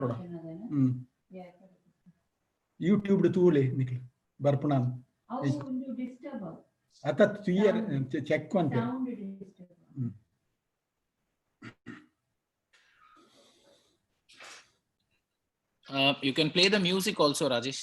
थोड़ा YouTube तूले निकल बर्पणान आता तू ये check कौन You can play the music also, Rajesh.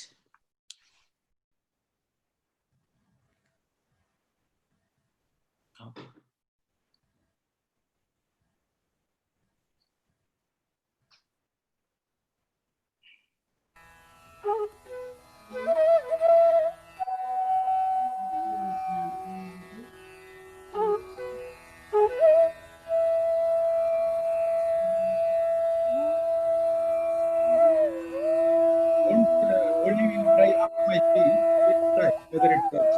Only will try up my speed. Try whether it works.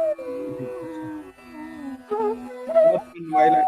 Not in while I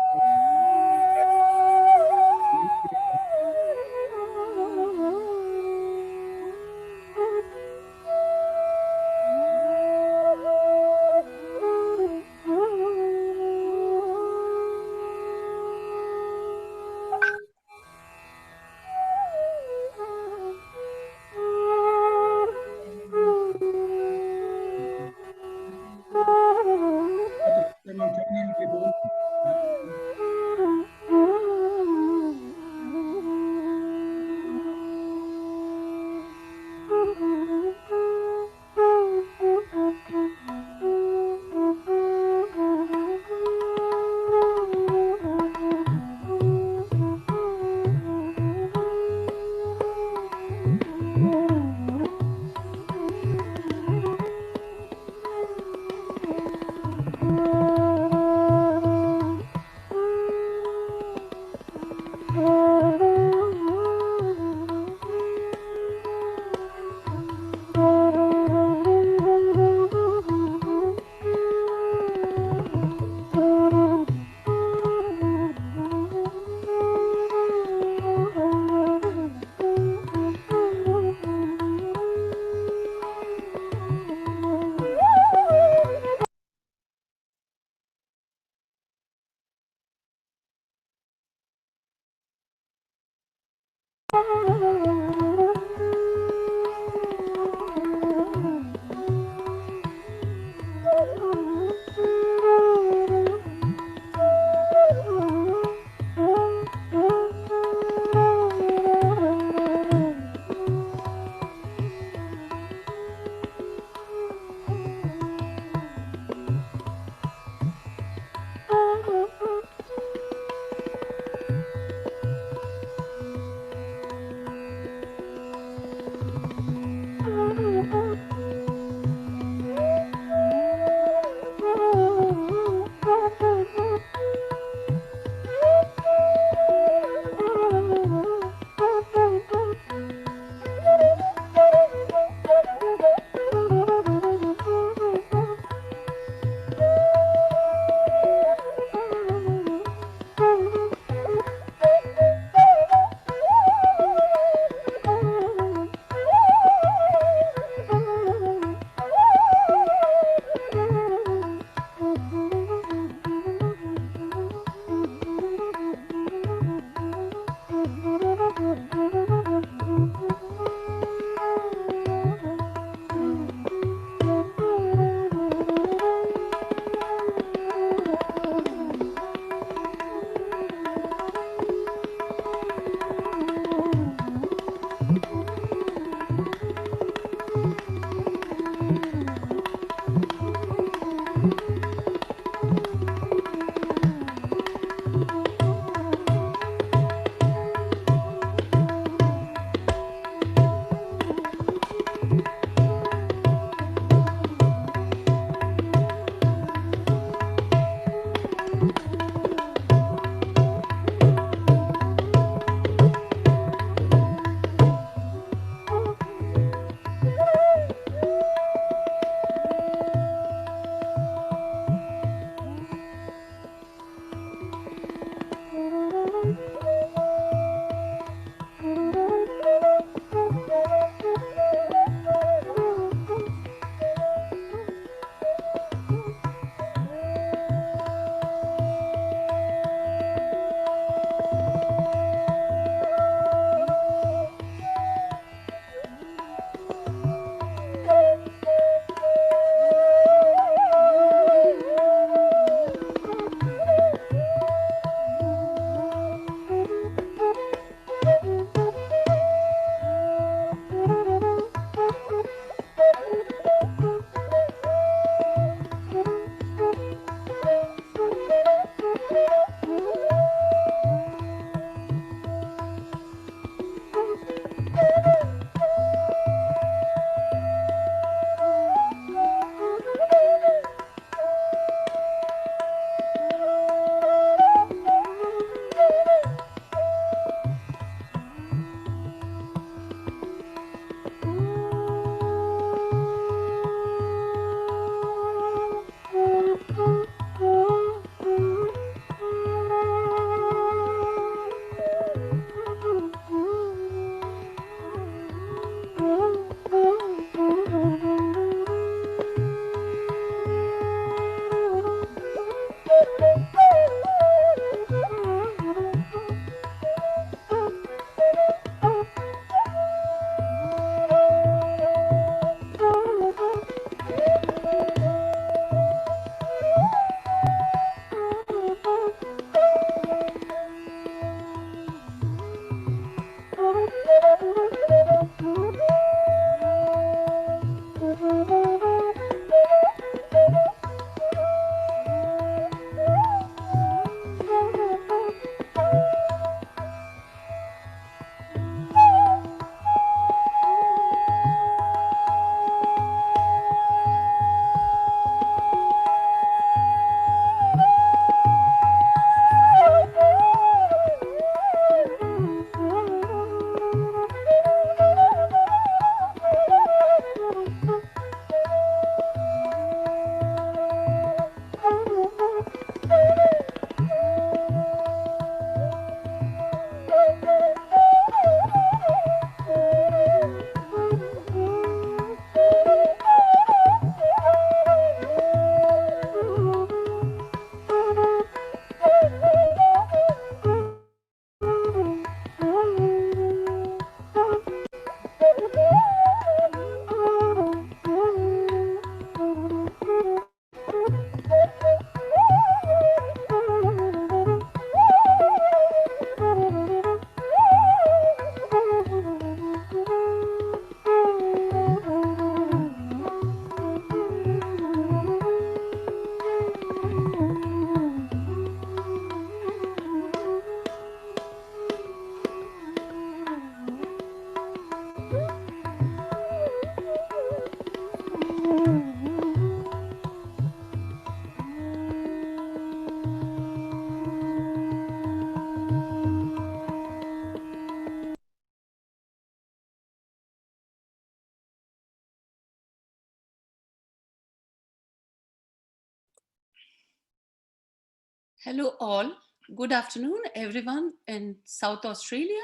Hello, all. Good afternoon, everyone in South Australia,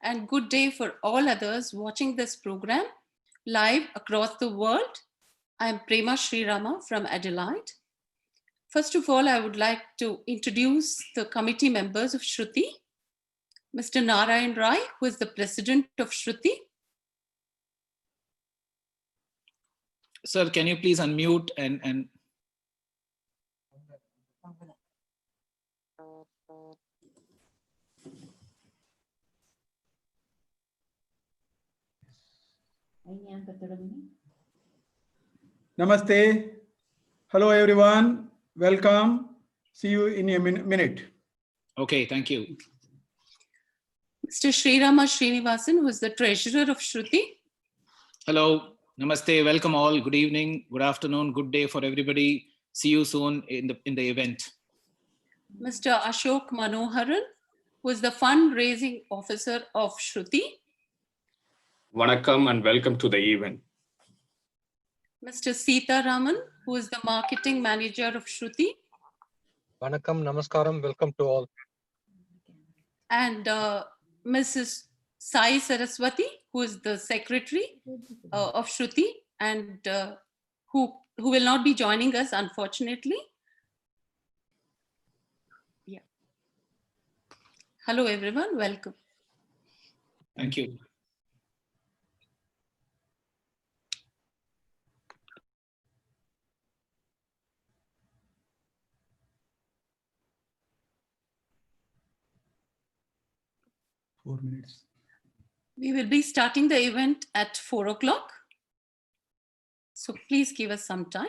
and good day for all others watching this program live across the world. I am Prema Srirama from Adelaide. First of all, I would like to introduce the committee members of Shruthi. Mr. Narayan Rai, who is the president of Shruthi. Sir, can you please unmute and Namaste. Hello, everyone. Welcome. See you in a minute. Okay, thank you. Mr. Srirama Srinivasan, who is the treasurer of Shruthi. Hello, namaste, welcome all. Good evening, good afternoon, good day for everybody. See you soon in the event. Mr. Ashok Manoharan, who is the fundraising officer of Shruthi. Vanakkam and welcome to the event. Mr. Sita Raman, who is the marketing manager of Shruthi. Vanakkam, namaskaram, welcome to all. And Mrs. Sai Saraswati, who is the secretary of Shruthi and who will not be joining us, unfortunately. Yeah. Hello, everyone. Welcome. Thank you. Four minutes. We will be starting the event at 4 o'clock. So please give us some time.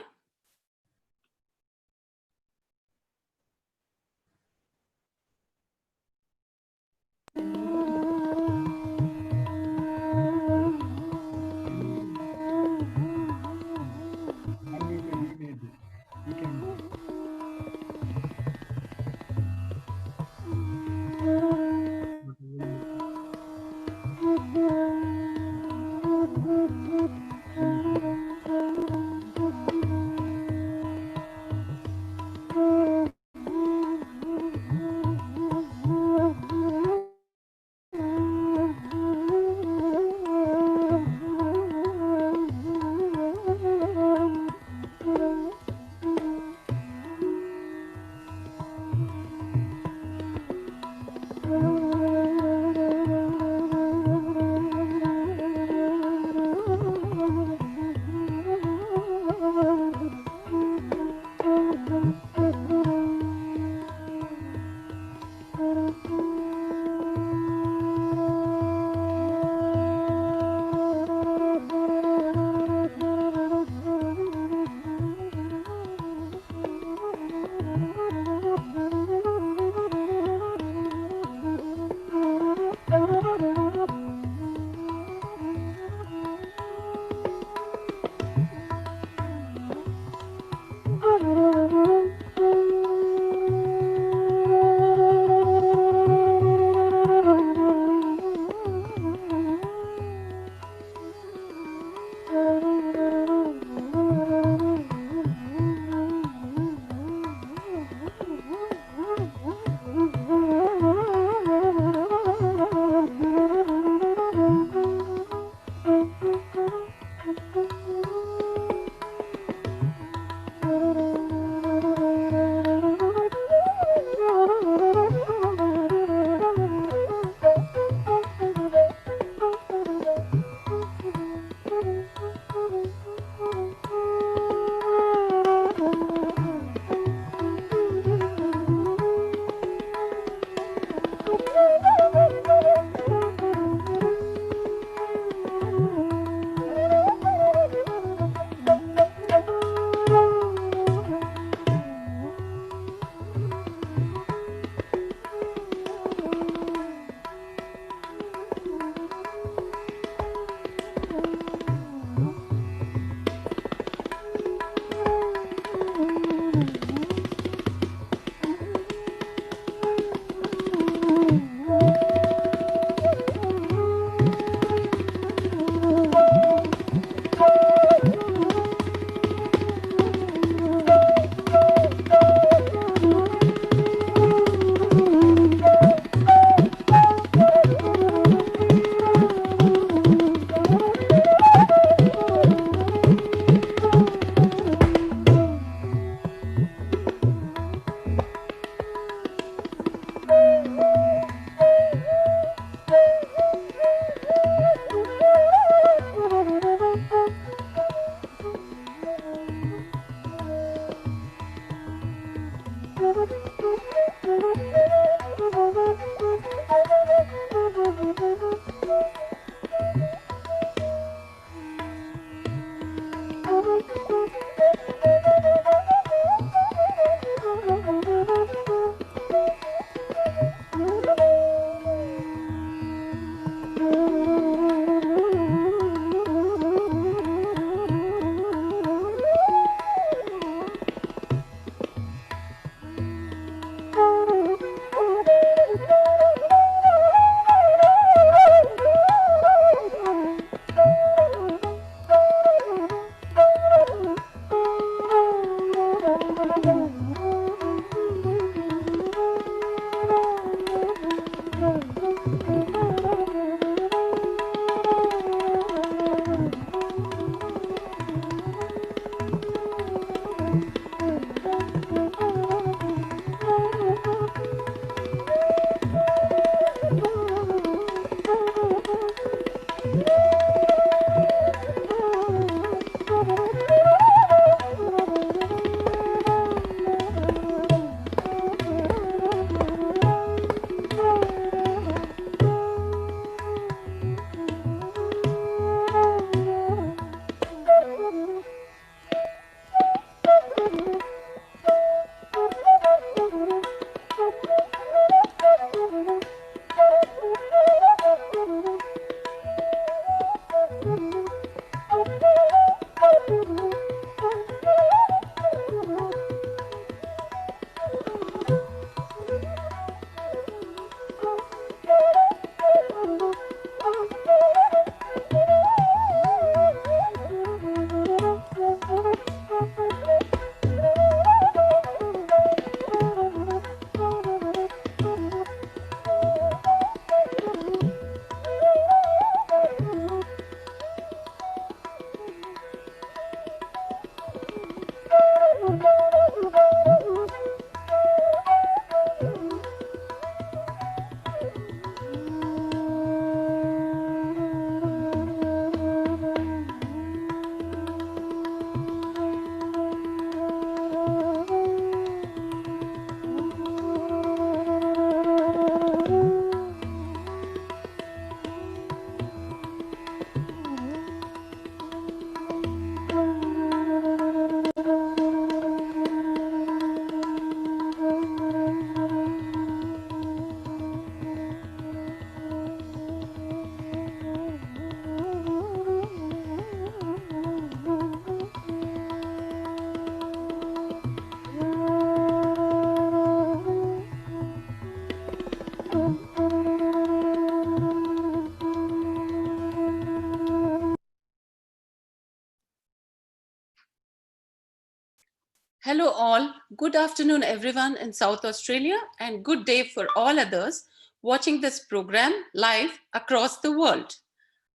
Hello all. Good afternoon, everyone in South Australia, and good day for all others watching this program live across the world.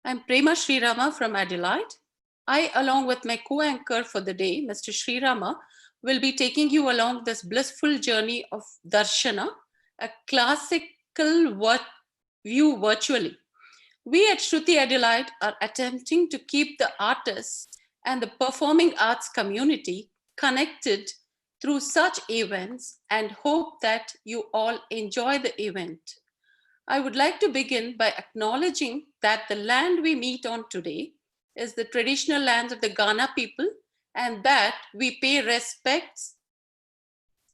I'm Prema Srirama from Adelaide. I, along with my co-anchor for the day, Mr. Srirama, will be taking you along this blissful journey of Darshana, a classical view virtually. We at Shruthi Adelaide are attempting to keep the artists and the performing arts community connected through such events and hope that you all enjoy the event. I would like to begin by acknowledging that the land we meet on today is the traditional lands of the Ghana people and that we pay respects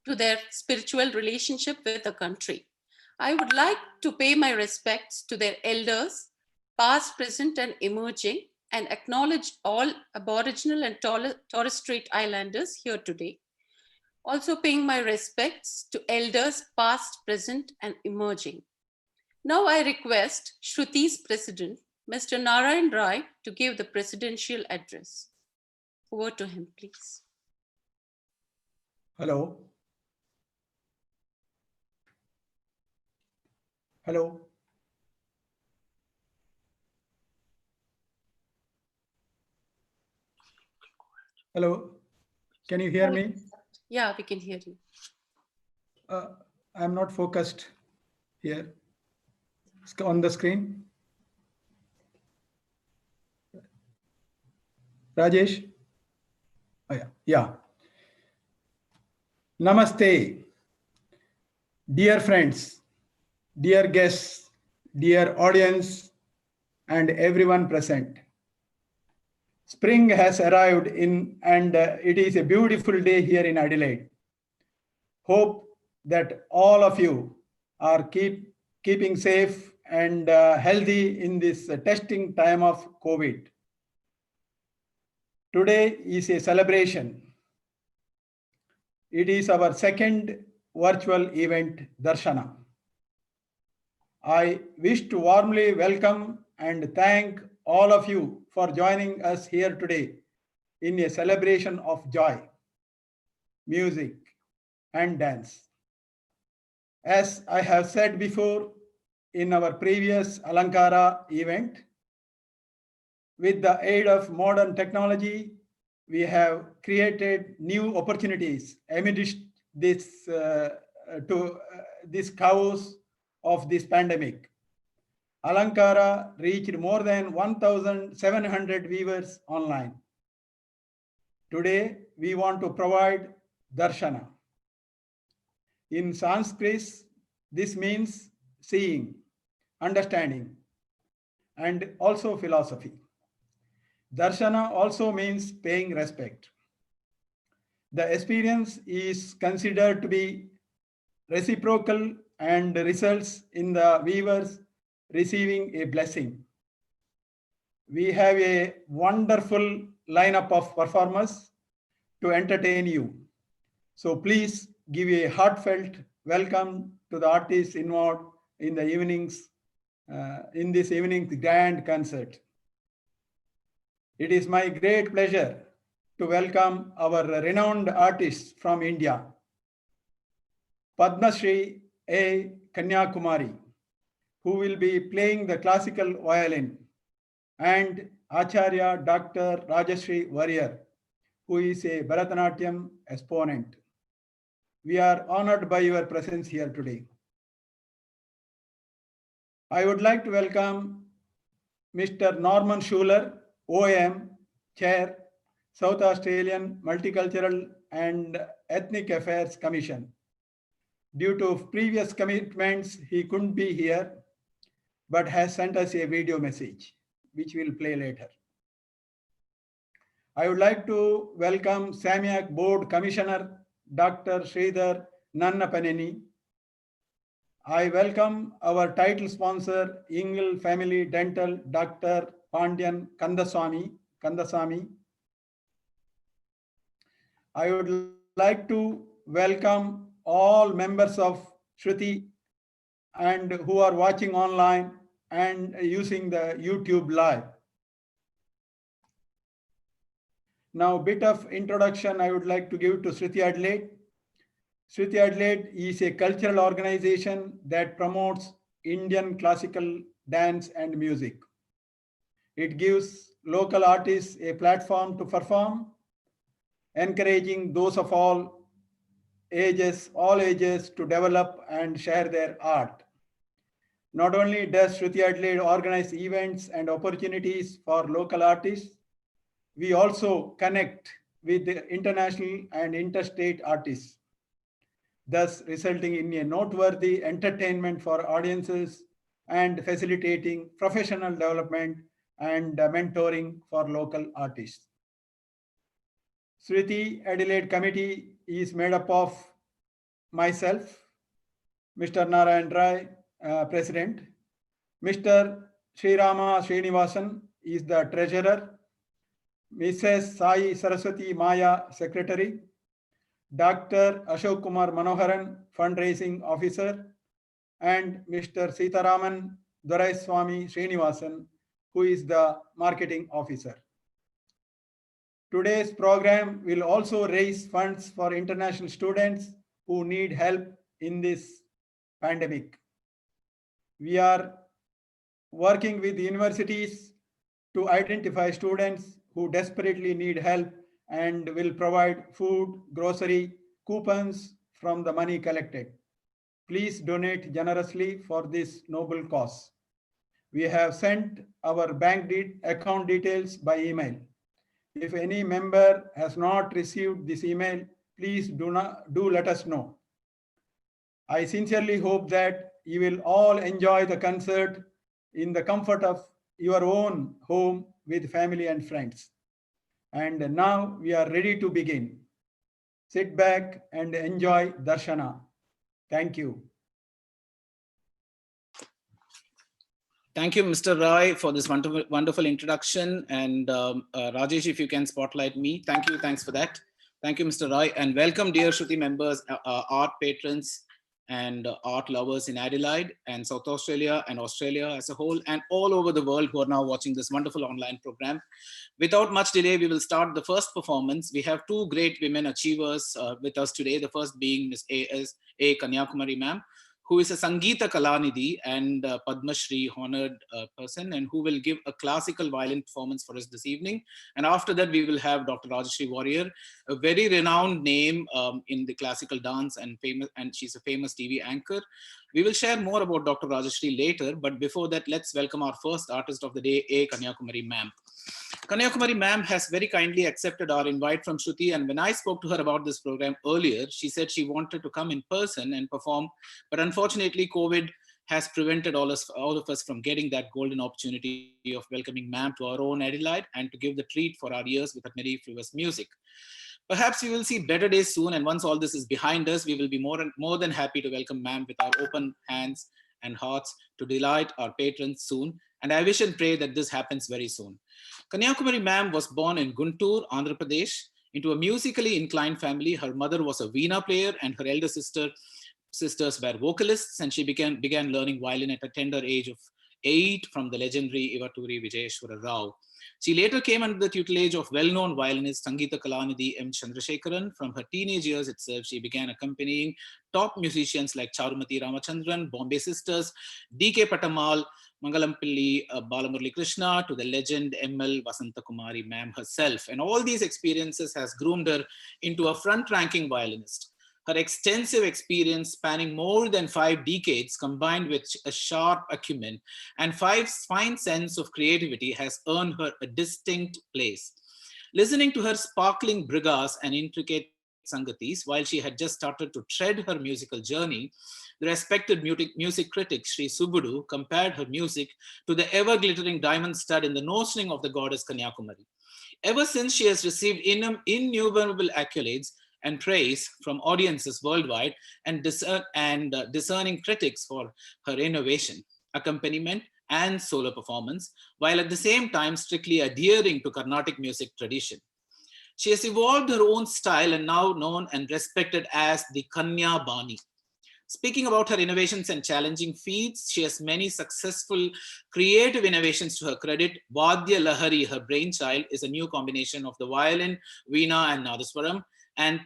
to their spiritual relationship with the country. I would like to pay my respects to their elders, past, present, and emerging, and acknowledge all Aboriginal and Torres Strait Islanders here today. Also paying my respects to elders past, present, and emerging. Now I request Shruthi's president, Mr. Narayan Rai, to give the presidential address. Over to him, please. Hello. Hello. Hello. Can you hear me? Yeah, we can hear you. I'm not focused here on the screen. Rajesh? Oh, yeah. Yeah. Namaste. Dear friends, dear guests, dear audience, and everyone present. Spring has arrived and it is a beautiful day here in Adelaide. Hope that all of you are keeping safe and healthy in this testing time of COVID. Today is a celebration. It is our second virtual event, Darshana. I wish to warmly welcome and thank all of you for joining us here today in a celebration of joy, music, and dance. As I have said before in our previous Alankara event, with the aid of modern technology, we have created new opportunities amidst this this chaos of this pandemic. Alankara reached more than 1,700 viewers online. Today, we want to provide darshana. In Sanskrit, this means seeing, understanding, and also philosophy. Darshana also means paying respect. The experience is considered to be reciprocal and results in the viewers receiving a blessing. We have a wonderful lineup of performers to entertain you. So please give a heartfelt welcome to the artists involved in the evenings, in this evening's grand concert. It is my great pleasure to welcome our renowned artists from India, Padma Shri A. Kanyakumari, who will be playing the classical violin, and Acharya Dr. Rajashri Warrior, who is a Bharatanatyam exponent. We are honored by your presence here today. I would like to welcome Mr. Norman Schuler, OAM, Chair, South Australian Multicultural and Ethnic Affairs Commission. Due to previous commitments, he couldn't be here, but has sent us a video message, which we'll play later. I would like to welcome SAMIAC Board Commissioner, Dr. Sridhar Nannapaneni. I welcome our title sponsor, Ingle Family Dental, Dr. Pandyan Kandasamy. I would like to welcome all members of Shruthi and who are watching online and using the YouTube live. Now, bit of introduction I would like to give to Shruthi Adelaide. Shruthi Adelaide is a cultural organization that promotes Indian classical dance and music. It gives local artists a platform to perform, encouraging those of all ages to develop and share their art. Not only does Shruthi Adelaide organize events and opportunities for local artists, we also connect with the international and interstate artists, thus resulting in a noteworthy entertainment for audiences and facilitating professional development and mentoring for local artists. Shruthi Adelaide Committee is made up of myself, Mr. Narayan Rai, President, Mr. Srirama Srinivasan is the Treasurer, Mrs. Sai Saraswati Maya, Secretary, Dr. Ashok Kumar Manoharan, Fundraising Officer, and Mr. Sitaraman Doraiswamy Srinivasan, who is the Marketing Officer. Today's program will also raise funds for international students who need help in this pandemic. We are working with universities to identify students who desperately need help and will provide food, grocery, coupons from the money collected. Please donate generously for this noble cause. We have sent our bank account details by email. If any member has not received this email, please do let us know. I sincerely hope that you will all enjoy the concert in the comfort of your own home with family and friends. And now we are ready to begin. Sit back and enjoy Darshana. Thank you. Thank you, Mr. Rai, for this wonderful introduction. And Rajesh, if you can spotlight me. Thank you. Thanks for that. Thank you, Mr. Rai. And welcome, dear Shruthi members, art patrons, and art lovers in Adelaide and South Australia and Australia as a whole, and all over the world who are now watching this wonderful online program. Without much delay, we will start the first performance. We have two great women achievers with us today. The first being Ms. A. Kanyakumari ma'am, who is a Sangeeta Kalanidhi and Padma Shri honored person, and who will give a classical violin performance for us this evening. And after that, we will have Dr. Rajashri Warrior, a very renowned name in the classical dance, and she's a famous TV anchor. We will share more about Dr. Rajashri later, but before that, let's welcome our first artist of the day, A. Kanyakumari ma'am. Kanyakumari ma'am has very kindly accepted our invite from Shruthi, and when I spoke to her about this program earlier, she said she wanted to come in person and perform, but unfortunately COVID has prevented all of us from getting that golden opportunity of welcoming ma'am to our own Adelaide and to give the treat for our ears with her mellifluous music. Perhaps we will see better days soon, and once all this is behind us, we will be more than happy to welcome ma'am with our open hands and hearts to delight our patrons soon. And I wish and pray that this happens very soon. Kanyakumari ma'am was born in Guntur, Andhra Pradesh, into a musically inclined family. Her mother was a veena player and her elder sisters were vocalists, and she began learning violin at a tender age of 8 from the legendary Ivaturi Vijayeshwara Rao. She later came under the tutelage of well-known violinist Sangeeta Kalanidhi M. Chandrasekharan. From her teenage years itself, she began accompanying top musicians like Charumati Ramachandran, Bombay Sisters, D.K. Patamal, Mangalampilli Balamurali Krishna, to the legend M.L. Vasanta Kumari ma'am herself. And all these experiences has groomed her into a front-ranking violinist. Her extensive experience spanning more than 5 decades, combined with a sharp acumen and fine sense of creativity, has earned her a distinct place. Listening to her sparkling brigas and intricate sangatis while she had just started to tread her musical journey, the respected music critic Sri Subudu compared her music to the ever-glittering diamond stud in the nose ring of the goddess Kanyakumari. Ever since, she has received innumerable accolades and praise from audiences worldwide and discerning critics for her innovation, accompaniment, and solo performance, while at the same time strictly adhering to Carnatic music tradition. She has evolved her own style and now known and respected as the Kanya Bani. Speaking about her innovations and challenging feats, she has many successful creative innovations to her credit. Vadya Lahari, her brainchild, is a new combination of the violin, veena, and nadaswaram, and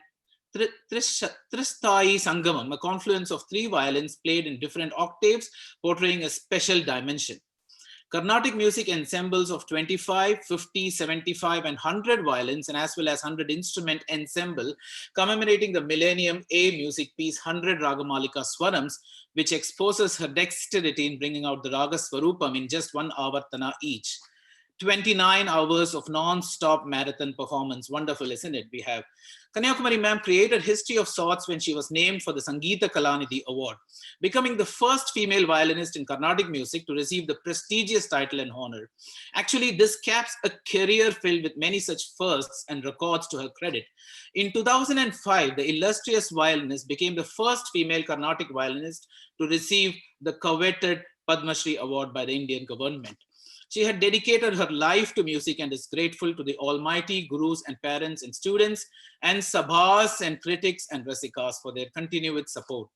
Tristhai Sangamam, a confluence of three violins played in different octaves, portraying a special dimension. Carnatic music ensembles of 25, 50, 75, and 100 violins, and as well as 100 instrument ensemble commemorating the Millennium A music piece 100 Ragamalika Swarams, which exposes her dexterity in bringing out the Raga Swarupam in just one avartana each. 29 hours of non-stop marathon performance. Wonderful, isn't it? We have Kanyakumari ma'am created history of sorts when she was named for the Sangeeta Kalanidhi Award, becoming the first female violinist in Carnatic music to receive the prestigious title and honor. Actually, this caps a career filled with many such firsts and records to her credit. In 2005, the illustrious violinist became the first female Carnatic violinist to receive the coveted Padma Shri Award by the Indian government. She had dedicated her life to music and is grateful to the almighty gurus and parents and students and sabhas and critics and rasikas for their continued support.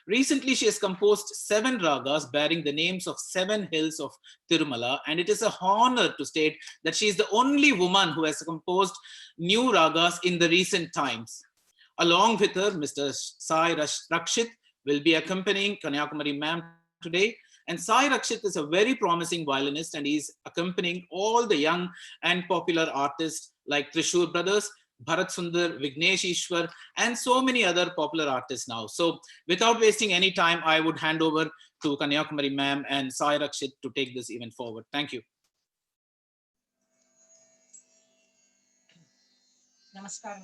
Recently, she has composed 7 ragas bearing the names of 7 hills of Tirumala, and it is a honor to state that she is the only woman who has composed new ragas in the recent times. Along with her, Mr. Sai Rakshit will be accompanying Kanyakumari ma'am today. And Sai Rakshit is a very promising violinist, and he's accompanying all the young and popular artists like Trishur Brothers, Bharat Sundar, Vignesh Ishwar, and so many other popular artists now. So without wasting any time, I would hand over to Kanyakumari ma'am and Sai Rakshit to take this event forward. Thank you. Namaskaram.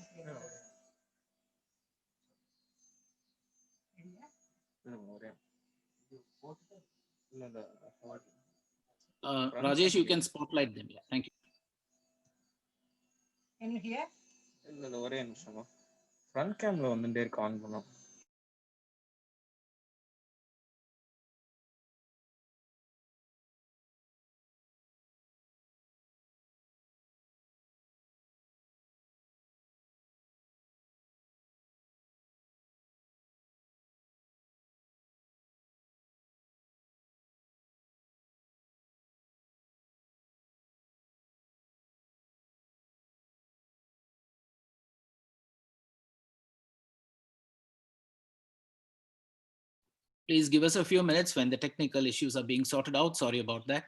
Rajesh, you can spotlight them. Yeah, thank you. Can you hear? ஒரே நிமிஷமா front கேம்ல வந்துட்டே இருக்கு on பண்ணோம். Please give us a few minutes when the technical issues are being sorted out. Sorry about that.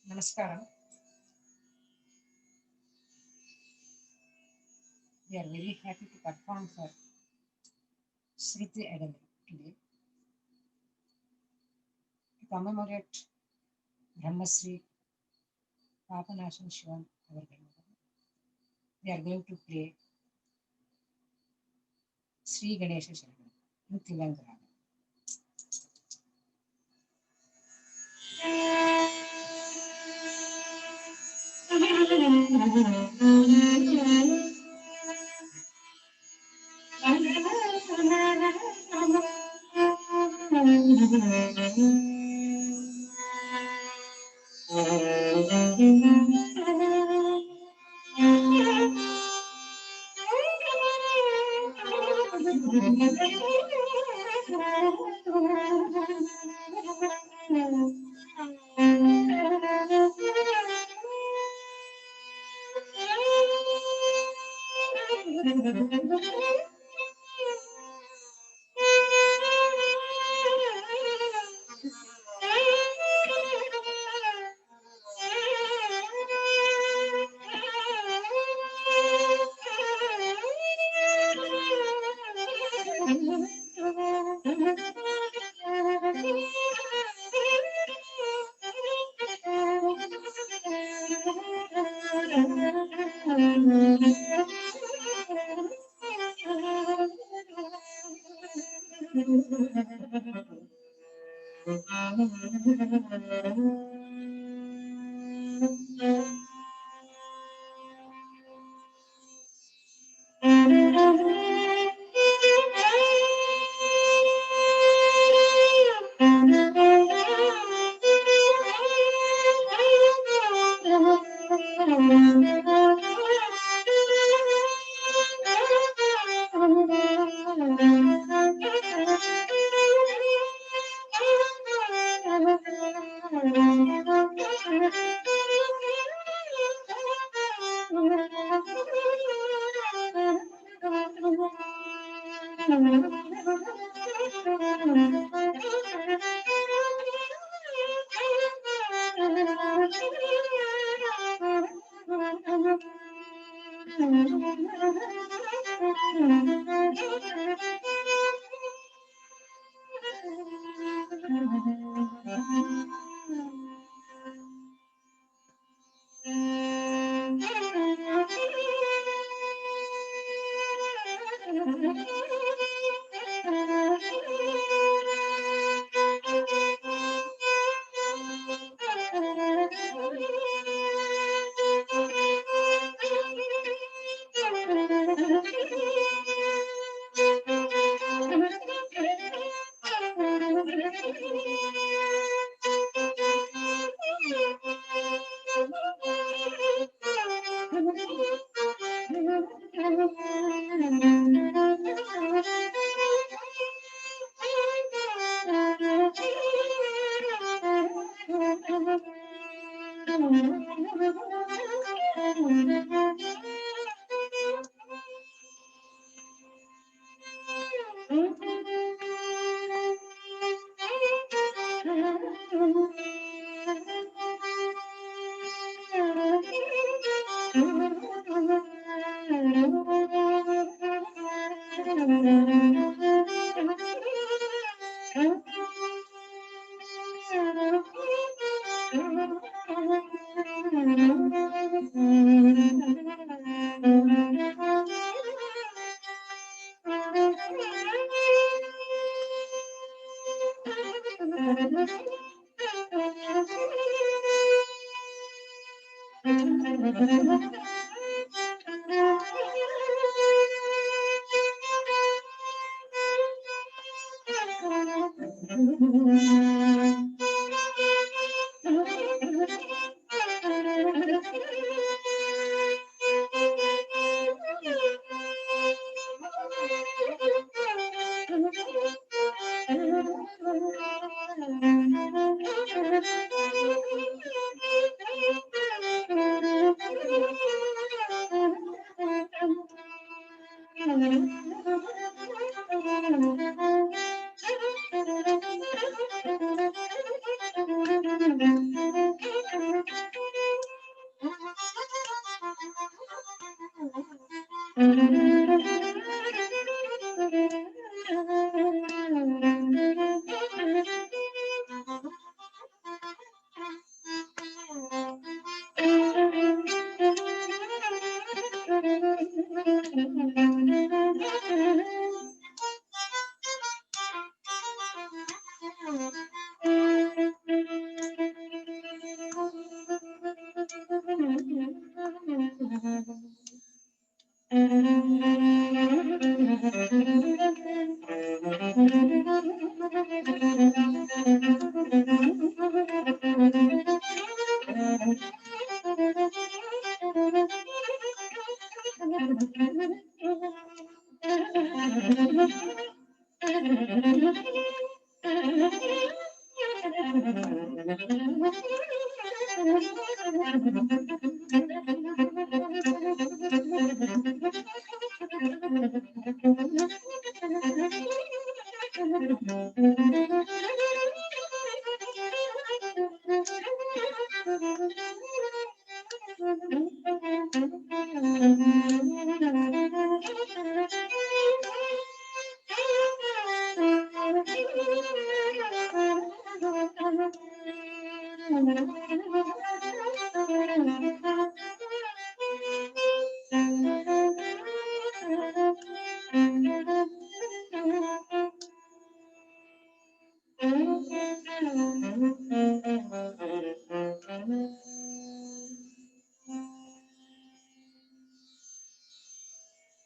Namaskaram. We are very happy to perform for Shruthi Academy today to commemorate Brahmasri Papanashan Shivan, our grandmother. We are going to play Sri Ganesha Sharanam in Tilangana.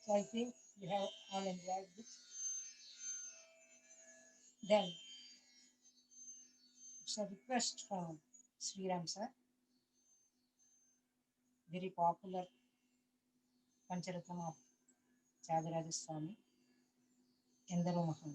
So I think you have all enjoyed this. Then it's a request from Sriram sir, very popular Pancharatnam of Tyagaraja Swami, Endaro Mahan.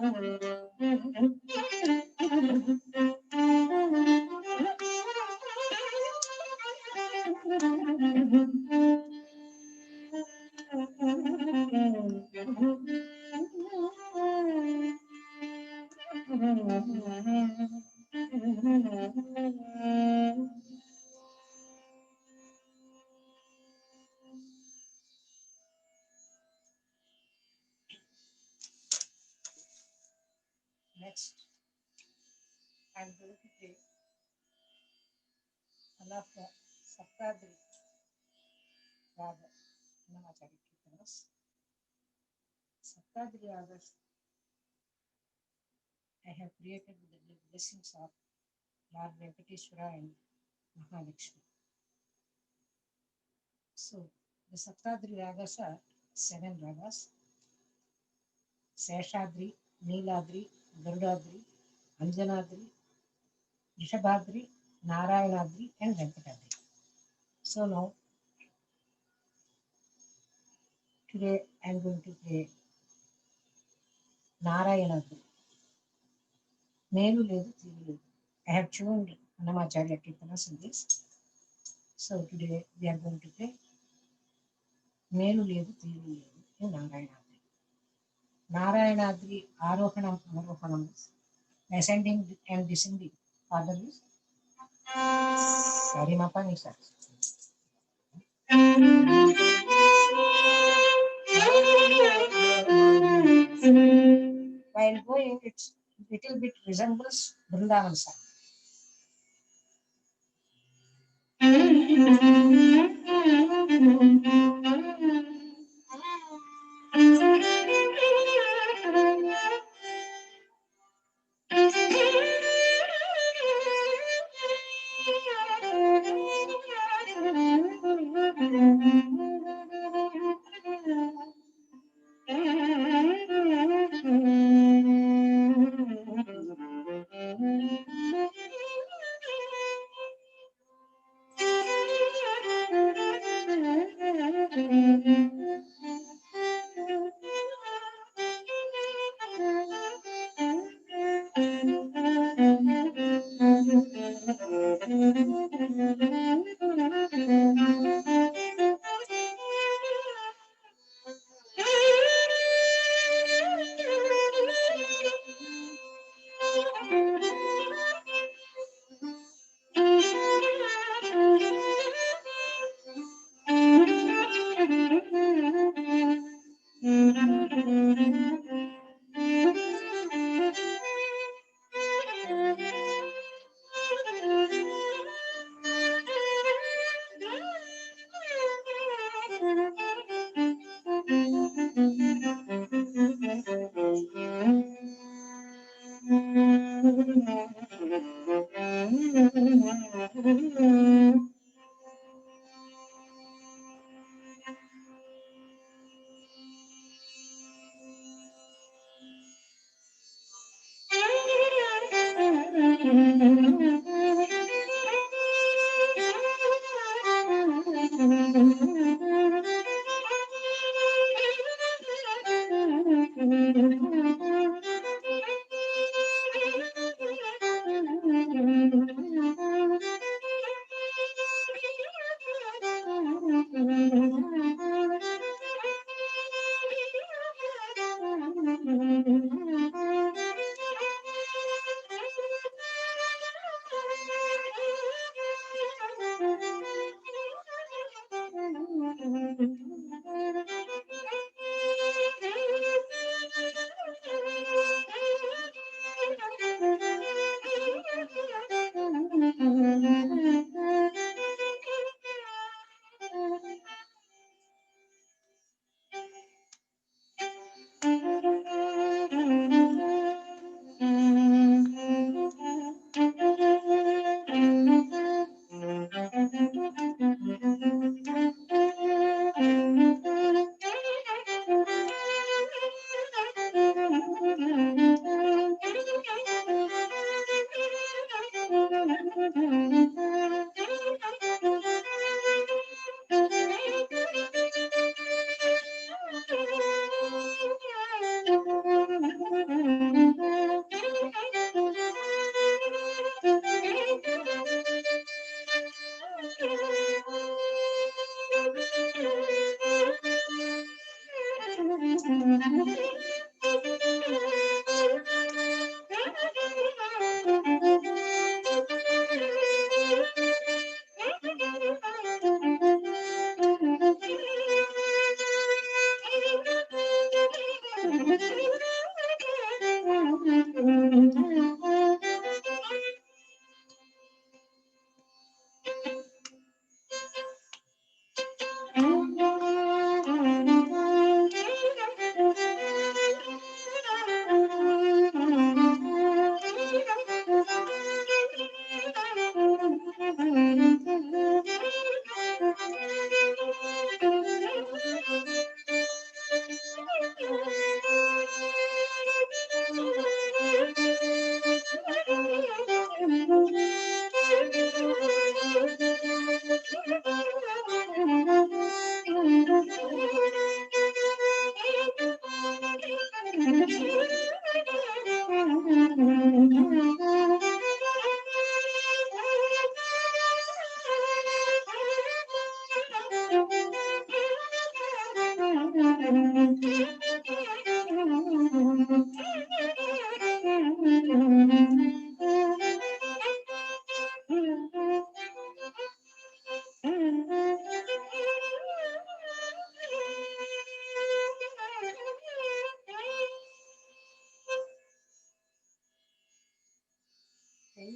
Next, I'm going to play one of the Saptadri Raga Namacharya Kirtanas. Saptadri Ragas I have created with the blessings of Lord Venkateshwara and Mahalakshmi. So, the Saptadri Ragas are 7 ragas: Seshadri, Neeladri, Garudadri, Anjanadri, Rishabhadri, Narayanadri, and Venkatadri. So now, today I am going to play Narayanadri. Melu Ledu Tiru Ledu. I have tuned Annamacharya Kirtanas in this. So today we are going to play Melu Ledu Tiru Ledu in Narayanadri. Narayanadri Arohanam Arohanam, ascending and descending order is Sarimapa Nisa. While going, it little bit resembles Vrindavan song.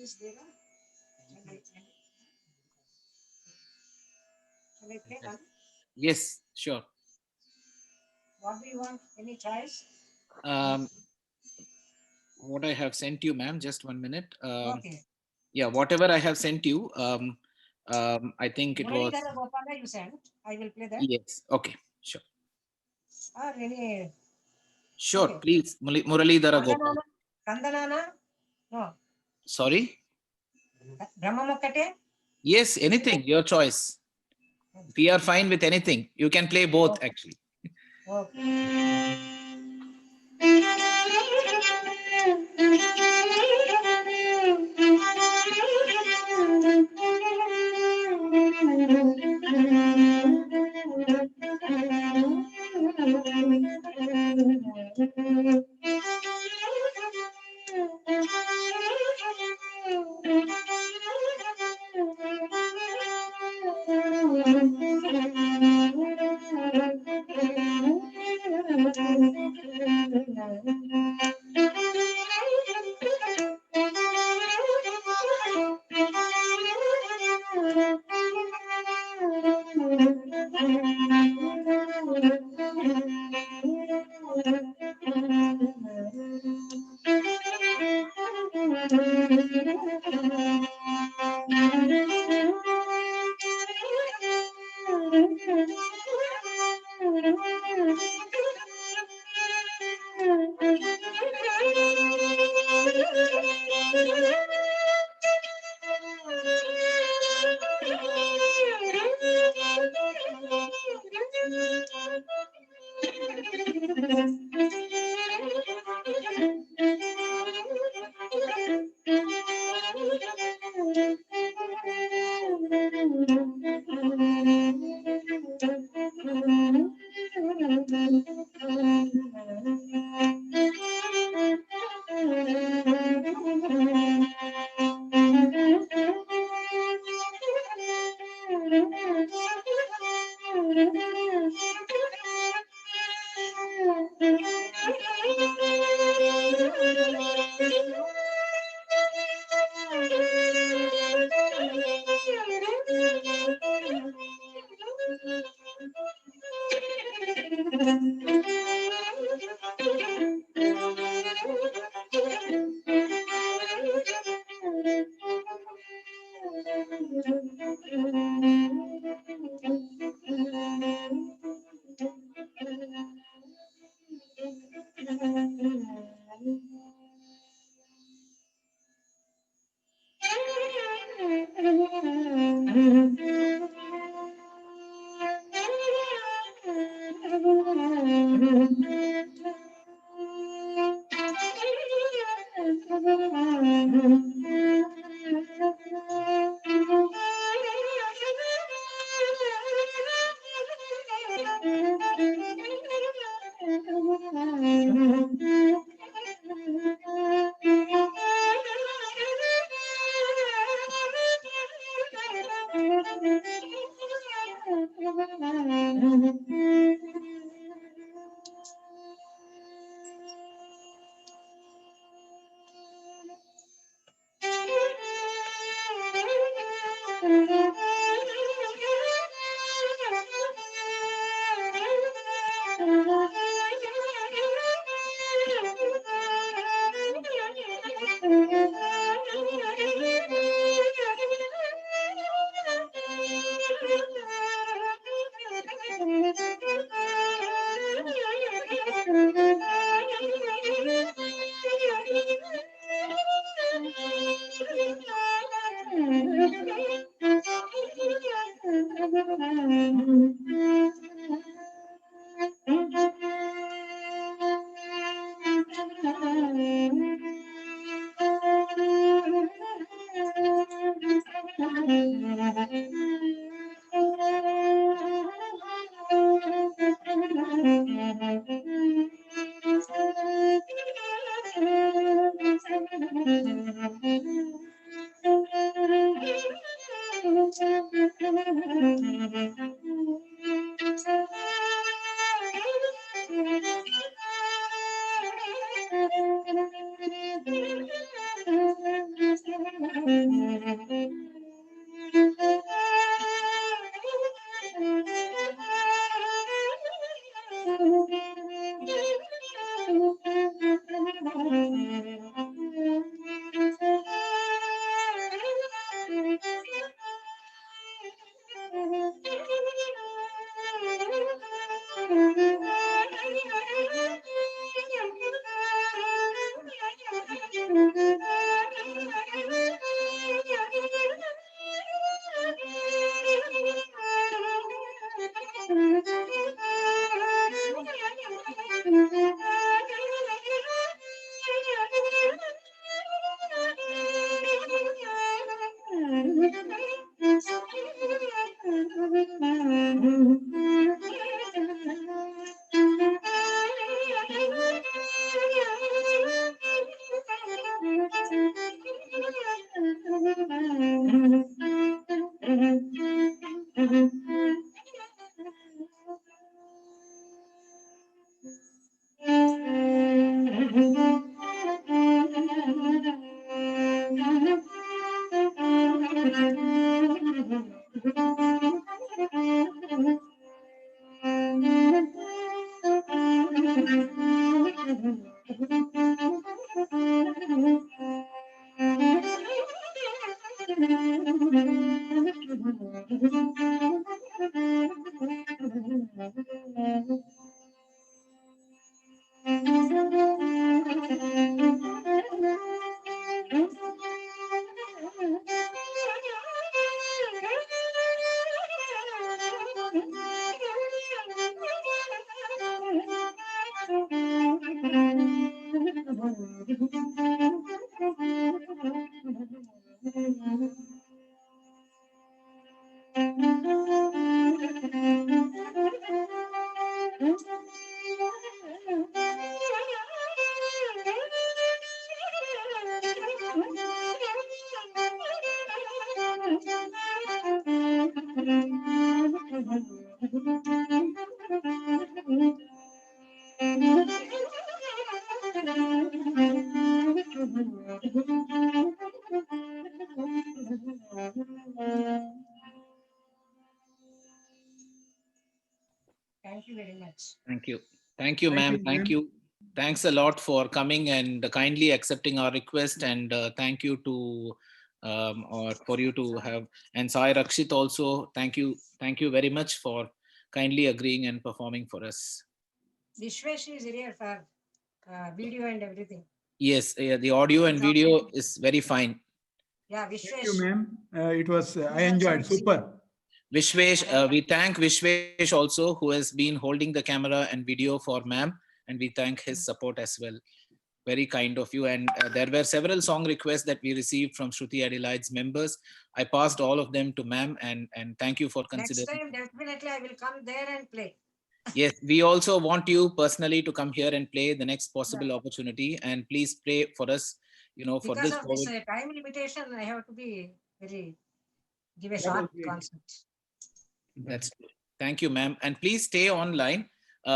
Is there? Shall I play one? Yes, sure. What do you want? Any choice? What I have sent you, ma'am, just 1 minute. Okay. Yeah, whatever I have sent you, I think it was, Muralidhara Gopala you sent. I will play that. yes, okay, sure. Or any Sure, Okay. please, Muralidhara Gopal. Kandanana? No. Sorry? Brahmamokkate? Yes, anything, your choice. We are fine with anything. You can play both, actually. Okay. Thank you very much. Thank you. Thank you, Thank ma'am. you, Thank ma'am. you. Thanks a lot for coming and kindly accepting our request. And thank you to, or for you to have, and Sai Rakshit also, thank you. Thank you very much for kindly agreeing and performing for us. Vishwesh is here for video and everything. Yes, the audio and video is very fine. Yeah, Thank you, Vishwesh. ma'am. It was, I He's also enjoyed. Super. Vishwesh, we thank Vishwesh also, who has been holding the camera and video for ma'am, and we thank his support as well. Very kind of you. And there were several song requests that we received from Shruti Adelaide's members. I passed all of them to ma'am, and thank you for Next considering. time, definitely I will come there and play. Yes, we also want you personally to come here and play the next possible opportunity, and please play for us, for Because this of this COVID. time limitation, I have to be give a That short was great. concert. That's good. Thank you, ma'am. And please stay online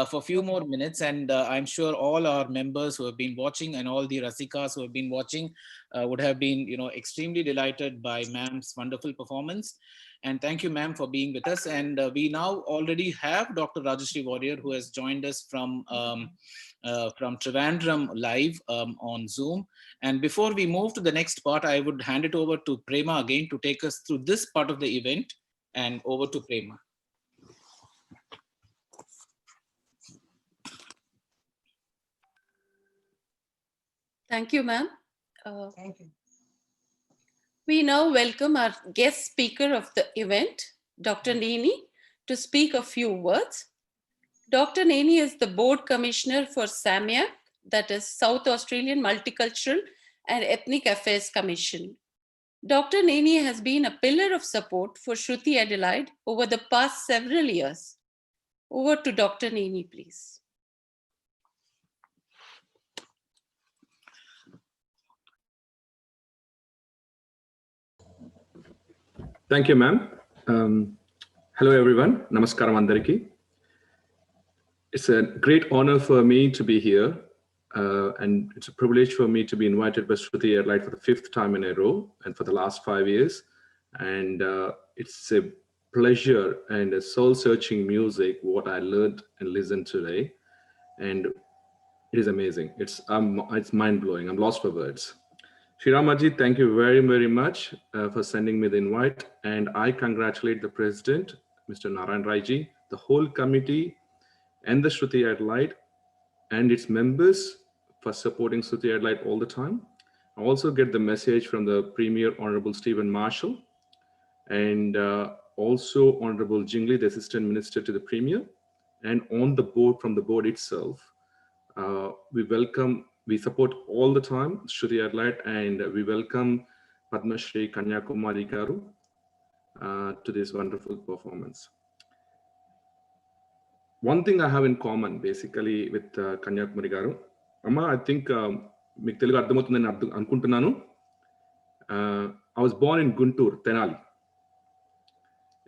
for a few more minutes. And I'm sure all our members who have been watching and all the Rasikas who have been watching would have been, extremely delighted by ma'am's wonderful performance. And thank you, ma'am, for being with us. And we now already have Dr. Rajashri Warrior, who has joined us from Trivandrum live on Zoom. And before we move to the next part, I would hand it over to Prema again to take us through this part of the event. And over to Prema. Thank you, ma'am. Thank you. We now welcome our guest speaker of the event, Dr. Neni, to speak a few words. Dr. Neni is the board commissioner for SAMIAC, that is South Australian Multicultural and Ethnic Affairs Commission. Dr. Neni has been a pillar of support for Shruthi Adelaide over the past several years. Over to Dr. Neni, please. Thank you, ma'am. Hello, everyone. Namaskaram andariki. It's a great honor for me to be here, and it's a privilege for me to be invited by Shruthi Adelaide for the 5th time in a row and for the last 5 years. And it's a pleasure and a soul-searching music, what I learned and listened today. And it is amazing. It's mind-blowing. I'm lost for words. Shiramaji, thank you very, very much for sending me the invite. And I congratulate the president, Mr. Narayan Raiji, the whole committee, and the Shruthi Adelaide and its members for supporting Shruthi Adelaide all the time. I also get the message from the Premier Honorable Stephen Marshall and also Honorable Jingli, the Assistant Minister to the Premier, and on the board, from the board itself. We support all the time Shruthi Adelaide, and we welcome Padma Shri Kanyakumari Garu to this wonderful performance. One thing I have in common basically with Kanyakumari Garu, Amma, I think మీకు తెలుగు అర్థమవుతుందని అనుకుంటున్నాను. I was born in Guntur, Tenali.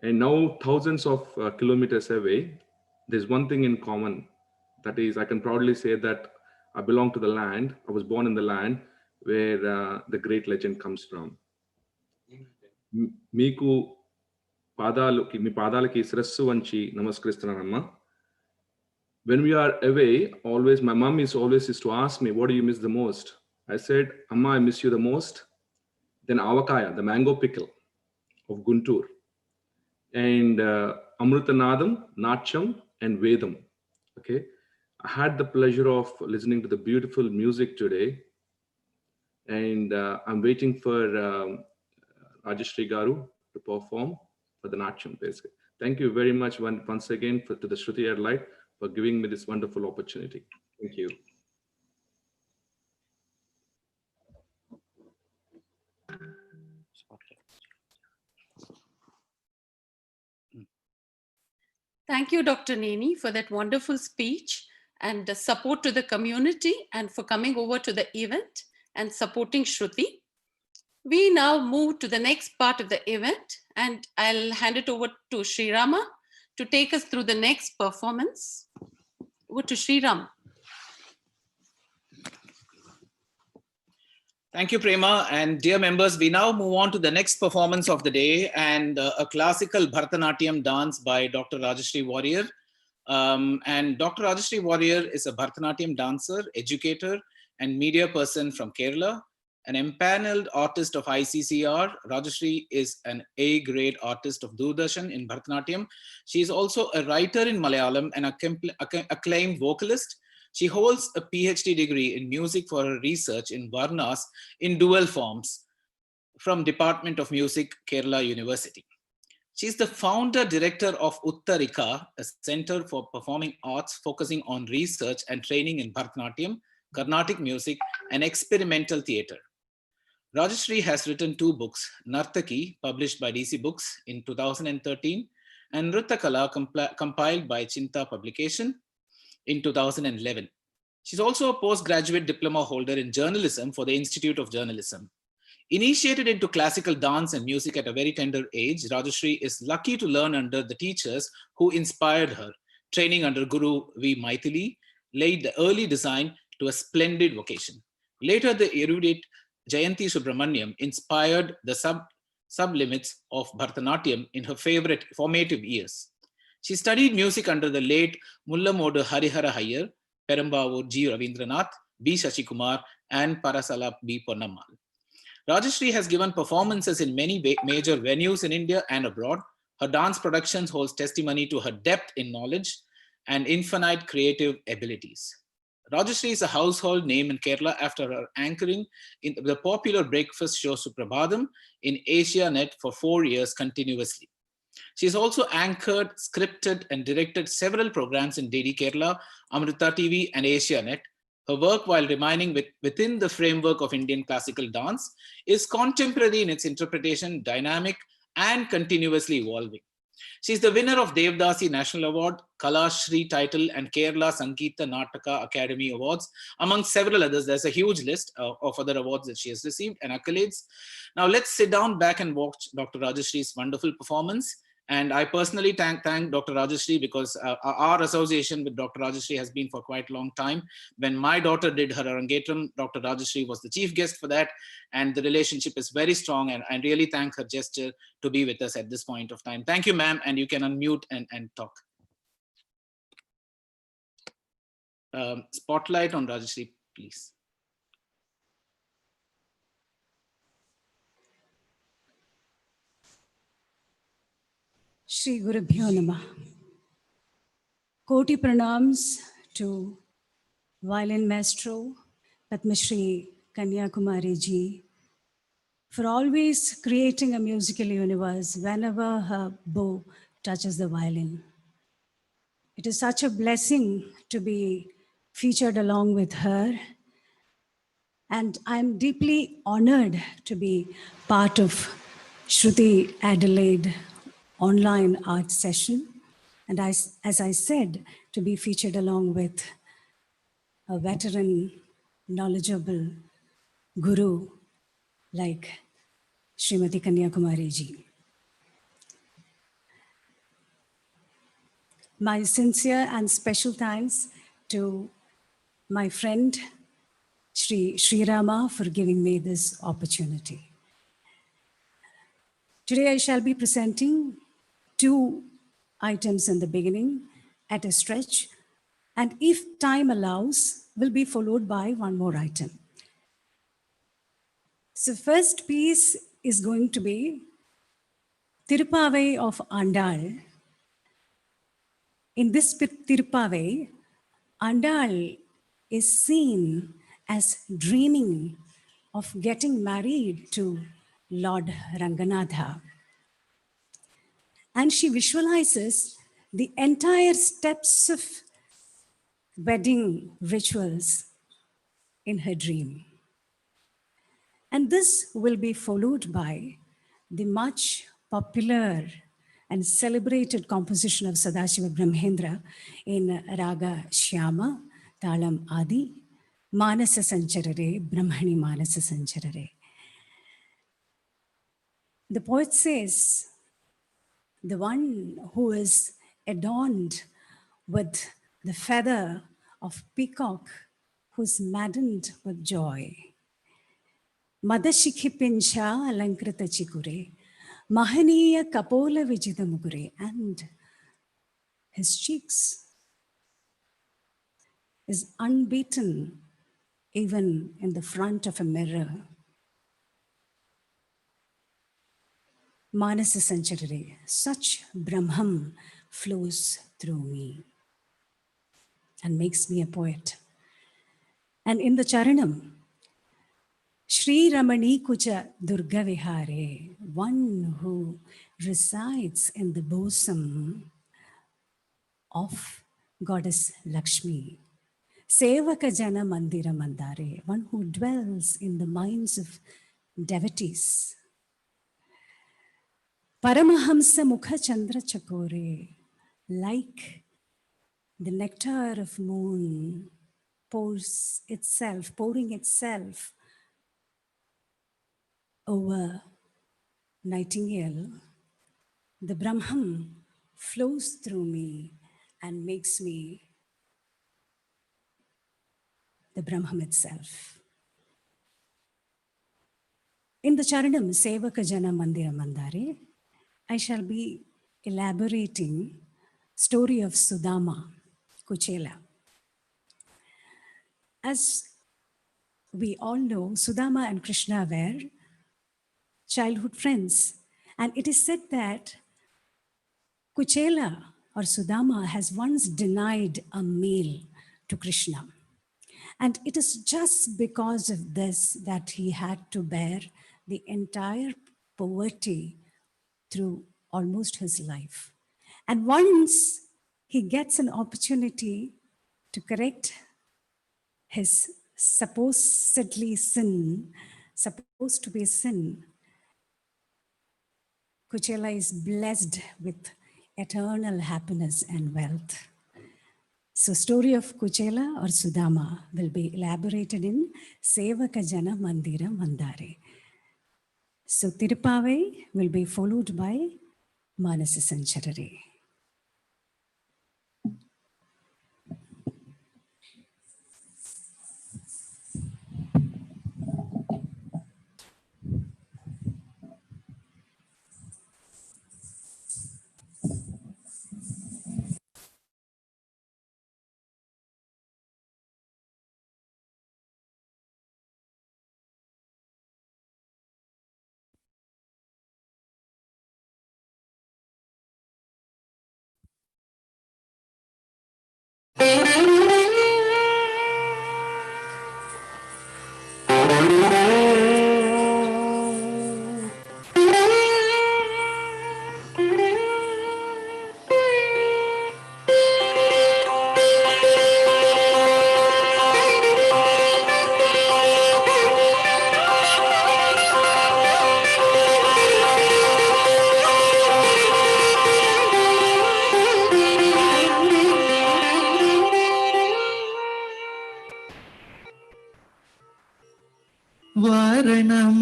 And now thousands of kilometers away, there's one thing in common. That is, I can proudly say that I belong to the land. I was born in the land where the great legend comes from. మీకు మీ పాదాలకి శిరస్సు వంచి నమస్కరిస్తున్నానమ్మా. When we are away, always my mom used to ask me, what do you miss the most? I said, Amma, I miss you the most. Then avakaya, the mango pickle of Guntur, and Amrutanadam, Natcham, and Vedam. Okay, I had the pleasure of listening to the beautiful music today, and I'm waiting for Rajeshri Garu to perform for the Natcham. Basically, thank you very much once again to the Shruthi Adelaide for giving me this wonderful opportunity. Thank you. Thank you, Dr. Neni, for that wonderful speech and the support to the community and for coming over to the event and supporting Shruthi. We now move to the next part of the event, and I'll hand it over to Srirama to take us through the next performance. Over to Sriram. Thank you, Prema. And dear members, we now move on to the next performance of the day, and a classical Bharatanatyam dance by Dr. Rajeshri Warrior. And Dr. Rajeshri Warrior is a Bharatanatyam dancer, educator, and media person from Kerala. An empaneled artist of ICCR, Rajeshri is an A-grade artist of Doordarshan in Bharatanatyam. She is also a writer in Malayalam and acclaimed vocalist. She holds a PhD degree in music for her research in Varnas in dual forms from Department of Music, Kerala University. She is the founder director of Uttarika, a center for performing arts focusing on research and training in Bharatanatyam, Carnatic music, and experimental theater. Rajeshri has written 2 books, Nartaki, published by DC Books in 2013, and Nrittakala, compiled by Chinta Publication in 2011. She's also a postgraduate diploma holder in journalism for the Institute of Journalism. Initiated into classical dance and music at a very tender age, Rajeshri is lucky to learn under the teachers who inspired her. Training under Guru V. Maithili laid the early design to a splendid vocation. Later, the erudite Jayanti Subramaniam inspired the sublimits of Bharatanatyam in her formative years. She studied music under the late Mullamodu Harihara Hayar, Perambavur G. Ravindranath, B. Shashikumar, and Parasala B. Ponnammal. Rajeshri has given performances in many major venues in India and abroad. Her dance productions hold testimony to her depth in knowledge and infinite creative abilities. Rajeshri is a household name in Kerala after her anchoring in the popular breakfast show Suprabhadam in AsiaNet for 4 years continuously. She has also anchored, scripted, and directed several programs in DD Kerala, Amrita TV, and AsiaNet. Her work, while remaining within the framework of Indian classical dance, is contemporary in its interpretation, dynamic, and continuously evolving. She is the winner of Devdasi National Award, Kala Shri title, and Kerala Sangeeta Nataka Academy Awards, among several others. There's a huge list of other awards that she has received and accolades. Now let's sit down back and watch Dr. Rajashree's wonderful performance. And I personally thank Dr. Rajashree because our association with Dr. Rajashree has been for quite a long time. When my daughter did her Arangetram, Dr. Rajashree was the chief guest for that. And the relationship is very strong. And I really thank her gesture to be with us at this point of time. Thank you, ma'am. And you can unmute and talk. Spotlight on Rajashree, please. Shri Gurubhyo Namah. Koti pranams to violin maestro Padma Shri Kanyakumari ji for always creating a musical universe whenever her bow touches the violin. It is such a blessing to be featured along with her. And I'm deeply honored to be part of Shruthi Adelaide online art session. And as I said, to be featured along with a veteran, knowledgeable guru like Srimati Kanyakumari ji. My sincere and special thanks to my friend Sri Rama for giving me this opportunity. Today I shall be presenting 2 items in the beginning at a stretch, and if time allows, will be followed by 1 more item. So first piece is going to be Tirupavai of Andal. In this Tirupavai, Andal is seen as dreaming of getting married to Lord Ranganatha. And she visualizes the entire steps of wedding rituals in her dream. And this will be followed by the much popular and celebrated composition of Sadashiva Brahmendra in Raga Shyama, Talam Adi, Manasa Sancharare, Brahmani Manasa Sancharare. The poet says, the one who is adorned with the feather of peacock, who's maddened with joy. Madashikhi pincha alankrita chikure, mahaniya kapola vijita mugure, and his cheeks is unbeaten even in the front of a mirror. Manasa Sancharare, such Brahman flows through me and makes me a poet. And in the Charanam, Shri Ramani Kucha Durga Vihare, one who resides in the bosom of Goddess Lakshmi. Sevaka Jana Mandira Mandare, one who dwells in the minds of devotees. Paramahamsa Mukha Chandra Chakore, like the nectar of moon pouring itself over nightingale, the Brahman flows through me and makes me the Brahman itself. In the Charanam Sevaka Jana Mandira Mandare, I shall be elaborating story of Sudama, Kuchela. As we all know, Sudama and Krishna were childhood friends. And it is said that Kuchela or Sudama has once denied a meal to Krishna. And it is just because of this that he had to bear the entire poverty through almost his life. And once he gets an opportunity to correct his supposed to be sin, Kuchela is blessed with eternal happiness and wealth. So story of Kuchela or Sudama will be elaborated in Sevaka Jana Mandira Mandare. So Tirupavai will be followed by Manasa Sancharare.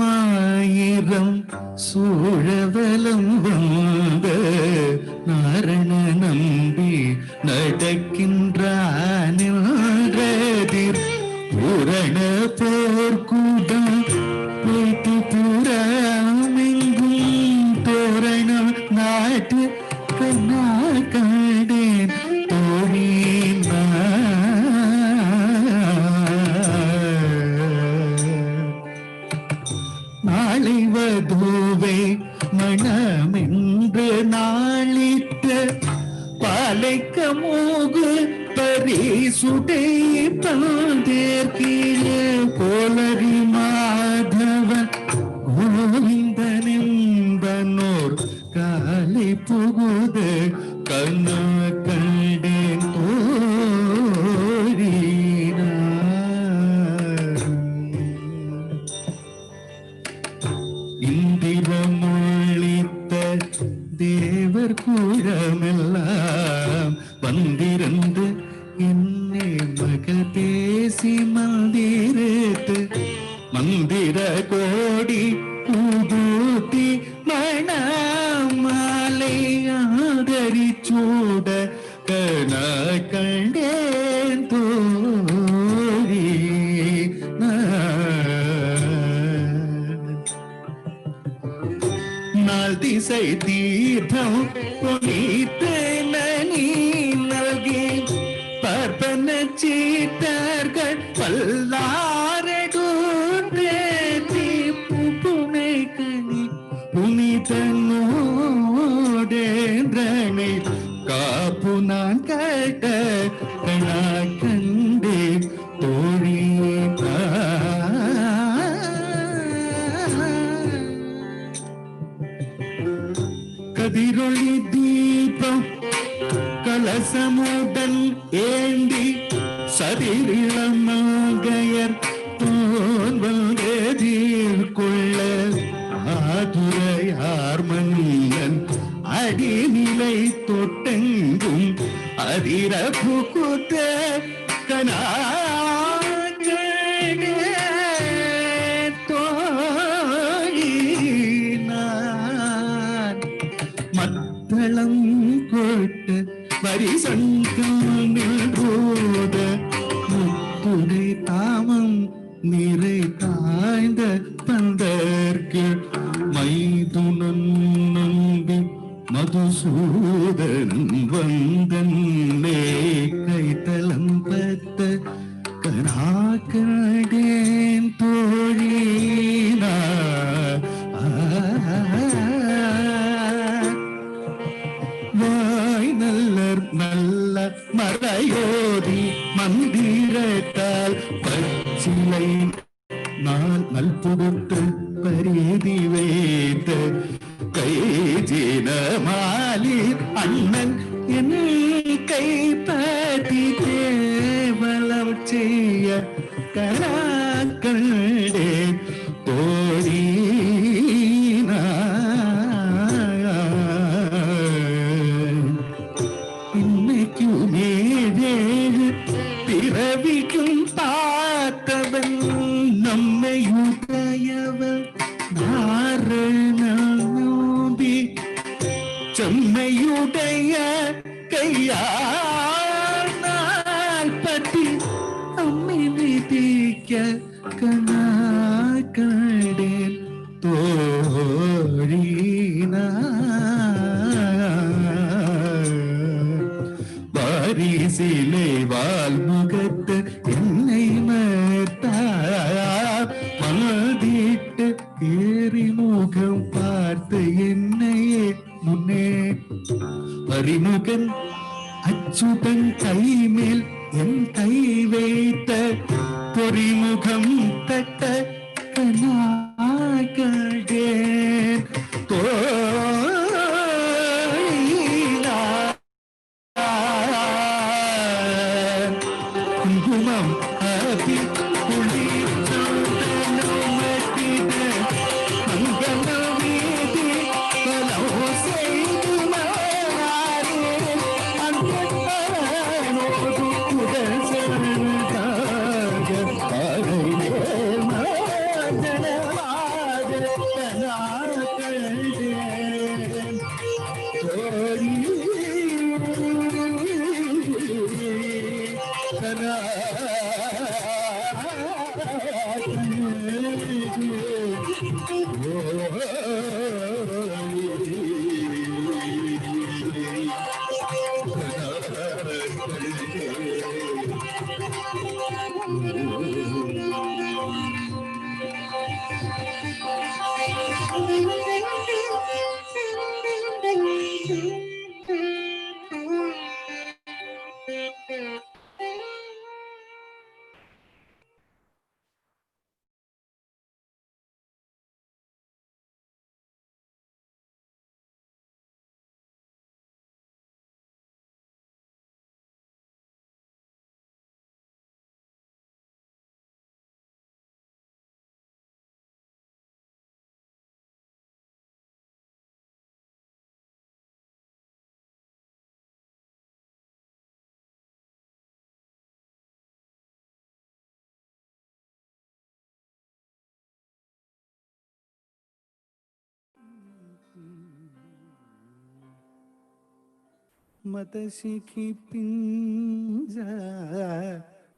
Vaaranam Aayiram சூழவலம் வந்த நாரண நம்பி நடக்கின்றானில் பூரண போர்க்குடம் வைத்து புறமெங்கும் தோரணம் நாட்டு கண்ணா கண்டேன் தோழினா நாளை வதுவை மணமென்று நாளிட்ட பாலைக்க மூகு பரிசுடை பந்தேற்கீழே போலரி மாதவன் கோவிந்தனென்பனோர் காலை புகுது கண்ணா கண்டேன் தோழினா இந்திரமொழித்த தேவர் கூழமெல்லாம் வந்திருந்து என்னை மகள் பேசி மந்திரத்து மந்திர கோடி பூபூத்தி மணமாலை ஆதரிச்சூட கண கண்டேன் தோழி நாள் திசை தீர்த்தம் புனித்து நனி நல்கி பார்ப்பன சீட்டர்கள் பல்லாரடூன்றேத்தி புனை கனி புனிதனோடேந்திரனை காப்பு நான் கேட்ட கணா கண்டே தோழி கதிரொளி தீபம் கலசமுடன் ஏந்தி சதிரிளமங்கையர் தோல்வதீர்கொள்ள ஆதுரையார் மன்னன் அடிநிலை தொட்டெங்கும் அதிர புகுத்த கனா மத்தளம் கொட்டு வரிசங்கில் போத முத்துடை தாமம் நிறை தாய்ந்த பந்தற்கு மைதுனன் நம்பி மதுசூதன் வந்தன்னே கைத்தளம் பத்த கனாக்கடேன் தோழினா வாய் நல்லர் நல்ல மறையோதி மந்திரத்தால் பச்சிலை நான் நல்புடுத்து பரீதி வைத்த கைஜின மாலி அண்ணன் என் கைப்பற்றி தேவலம் ചെയ്യ കലാക്കളുടെ തോഴീന ഇന്നയ്ക്കുമേഴേഴ് പിറവിക്കും പാത്തവൻ നമ്മയുടയവൻ നാരണി ചെമ്മയുடைய കയ്യാൽ പറ്റി അമ്മി വിധിക്ക കണാക്കടെ തോഴീന പാരീസിലെ വാൽമുഖത്ത് என்னை மதிட்டு ஏறி முகம் பார்த்து என்னையே முன்னே அறிமுகன் அச்சுதன் கைமேல் என் கை வைத்த பொறிமுகம் தட்ட கனாகடே குங்குமம் அதி മതശിഖി പിഞ്ച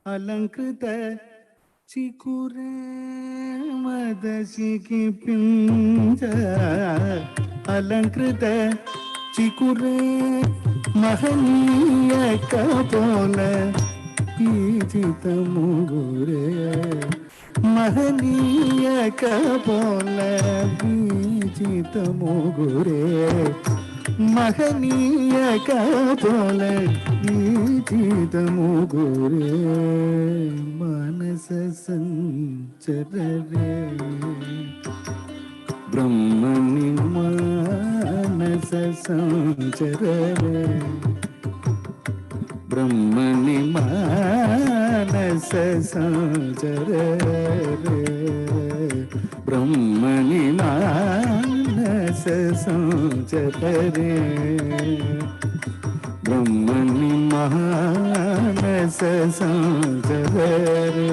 അലങ്കൃത ചിക്കുരേ മതശിഖി പിഞ്ച അലങ്കൃത ചിക്കുരേ മഹനീയ കപോല പീജിത മുഗുരേ മഹനീയ കപോല പീജിത മുഗുരേ മഹനീയ കപോല പീജിത മുഗുരേ മാനസ സഞ്ചരരേ ബ്രഹ്മണി മാനസ സഞ്ചരരേ ബ്രഹ്മണി മാനസ സഞ്ചരരേ ബ്രഹ്മണി മാനസ സഞ്ചരരേ ബ്രഹ്മണി മാനസ സഞ്ചരരേ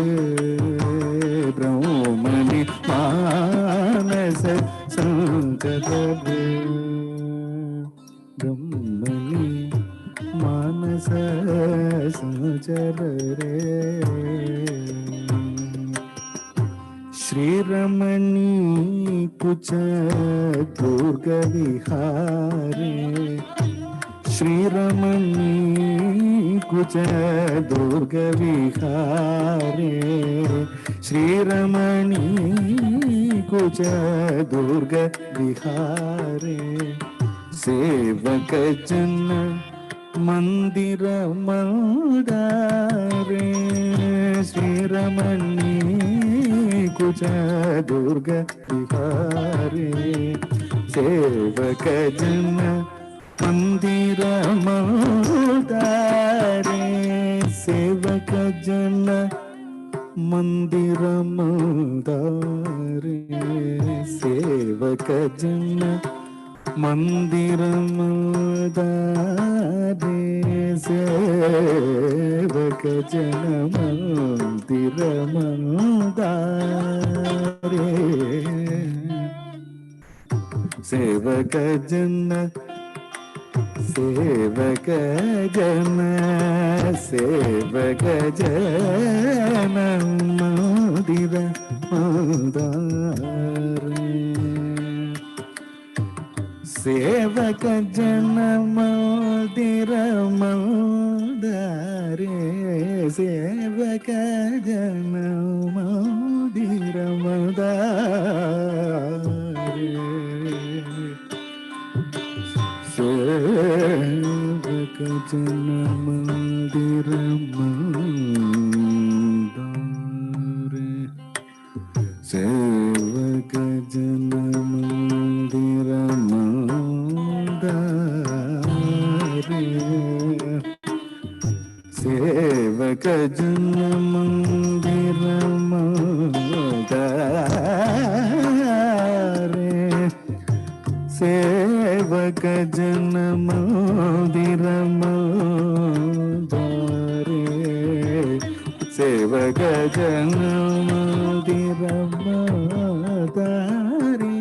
ബ്രഹ്മണി മാനസ സഞ്ചരരേ ബ്രഹ്മണി മാനസ സഞ്ചരരേ ശ്രീരമണീ കുച ദുർഗ വിഹാരേ ശ്രീരമണീ കുച ദുർഗ വിഹാരേ ശ്രീരമണീ കുച ദുർഗ വിഹാരേ സേവക ജന മന്ദിര മന്ദാരേ ശ്രീരമണീ കുച ദുർഗ വിഹാരേ സേവക ജന മന്ദിര മന്ദാരേ സേവക ಜನ ಮಂದಿರಮದಾರೆ ಸೇವಕ ಜನ ಮಂದಿರಮದಾರೆ ಸೇವಕ ಜನ ಮಂದಿರಮದಾರೆ ಸೇವಕ ಜನ ಸೇವಕ ಜನ ಸೇವಕ ಜನ ಮಂದಿರ ಮಂದಾರೆ ಸೇವಕ ಜನ ಮಂದಿರ ಮಂದಾರೆ ಸೇವಕ ಜನ ಮಂದಿರ ಮಂದಾರೆ ಸೇವಕ ಜನ ಮಂದಿರ ಮಂದಾರೆ ಸೇವಕ ಜನ ಮಂದಿರ ಮಂದಾರೆ ಸೇವಕ ಜನ ಮಂದಿರ ಮಂದಾರೆ ಸೇವಕ ಜನ ಮಂದಿರ ಮಂದಾರೆ ಸೇವಕ ಜನ ಮಂದಿರ ಮಂದಾರೆ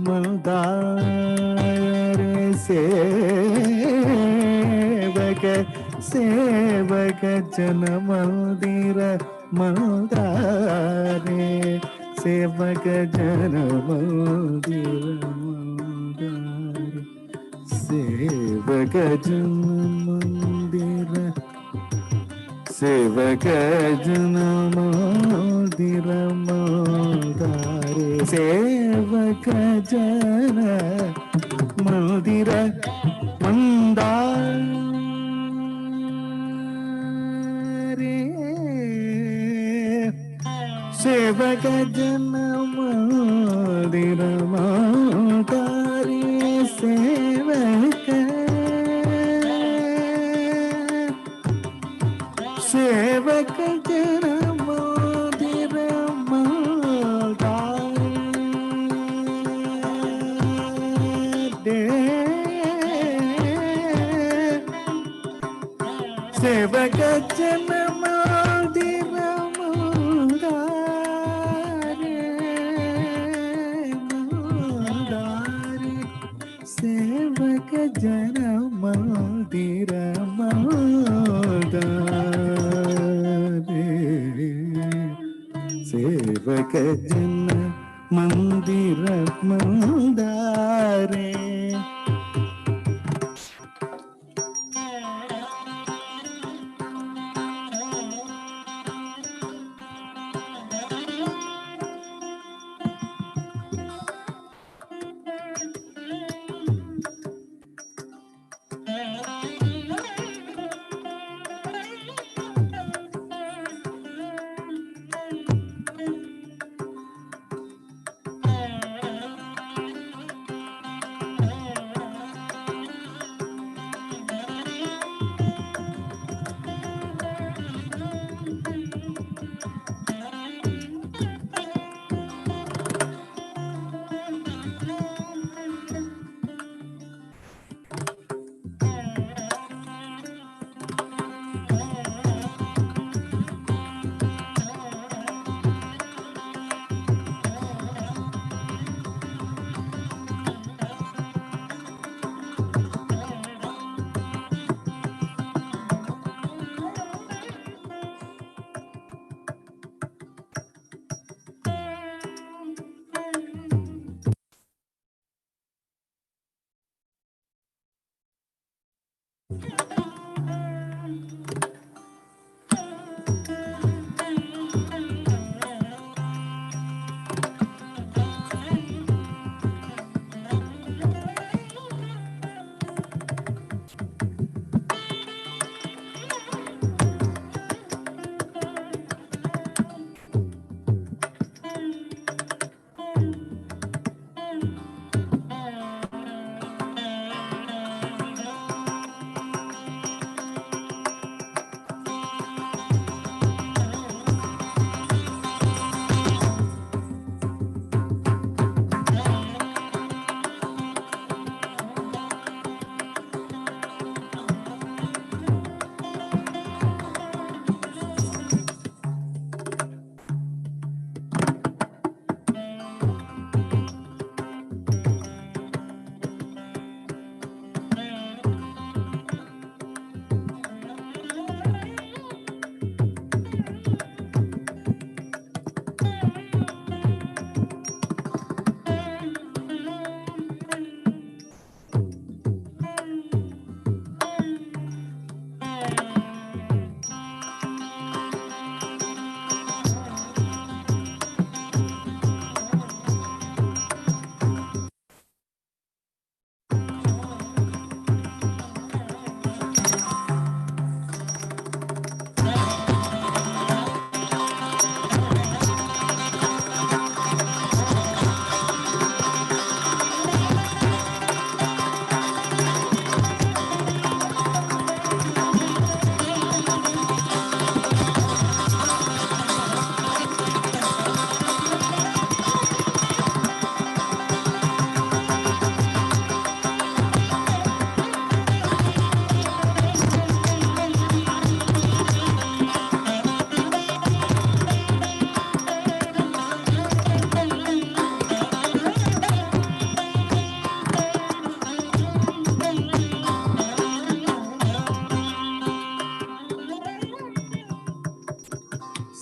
ಮಂದಾರೆ ಸೇವಕ ಸೇವಕ ಜನ ಮಂದಿರ ಮಂದಾರೆ ಸೇವಕ ಜನ ಮಂದಿರ ಮಂದಾರೆ ಸೇವಕ ಜನ ಮಂದಿರ ಸೇವಕ ಜನ ಮಂದಿರ ಮಂದಾರೆ ಸೇವಕ ಜನ ಮಂದಿರ ಮಂದಾರೆ ಸೇವಕ ಜನ ಮಂದಿರ ಮಂದಾರೆ ಸೇವಕ ಸೇವಕ ಜನ ಮಂದಿರ ಮಂದಾರೆ ಸೇವಕ ಜನ ಮಂದಿರ ಮಂದಾರೆ ಸೇವಕ ಜನ ಮಂದಿರ ಮಂದಾರೆ ಸೇವಕ ಜನ ಮಂದಿರ ಮಂದಾರೆ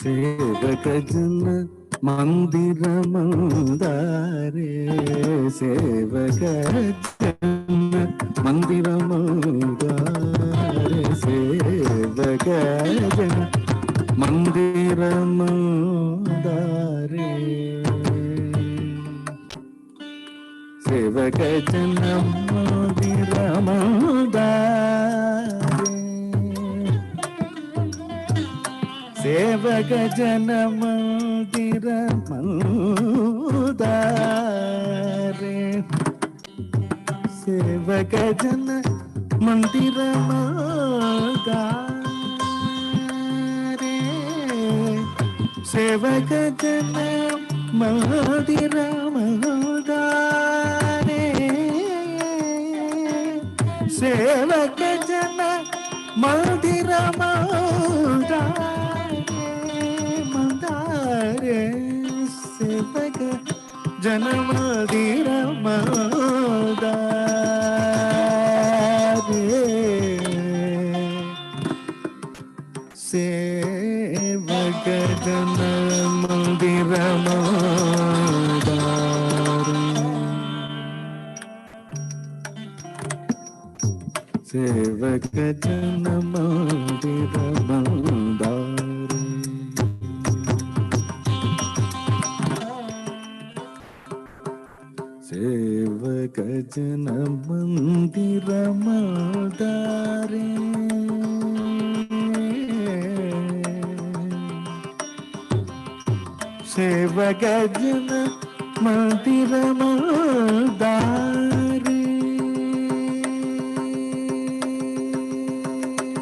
ಸೇವಕ ಜನ ಮಂದಿರ ಮಂದಾರೆ ಸೇವಕ ಜನ ಮಂದಿರ ಮಂದಾರೆ ಸೇವಕ ಜನ ಮಂದಿರ ಮಂದಾರೆ ಸೇವಕ ಜನ ಮಂದಿರ ಮಂದಾರೆ ಸೇವಕ ಜನ ಮಂದಿರ ಮಂದಾರೆ ಸೇವಕ ಜನ ಮಂದಿರ ಮಂದಾರೆ ಸೇವಕ ಜನ ಮಂದಿರ ಮಂದಾರೆ ಸೇವಕ ಜನ ಮಂದಿರ ಮಂದಾರೆ ಸೇವಕ ಜನ ಮಂದಿರ ಮಂದಾರೆ ಸೇವಕ ಜನ ಮಂದಿರ ಮಂದಾರೆ ಸೇವಕ ಜನ ಮಂದಿರ ಮಂದಾರೆ ಸೇವಕ ಜನ ಮಂದಿರ ಮಂದಾರೆ ಸೇವಕ ಜನ ಮಂದಿರ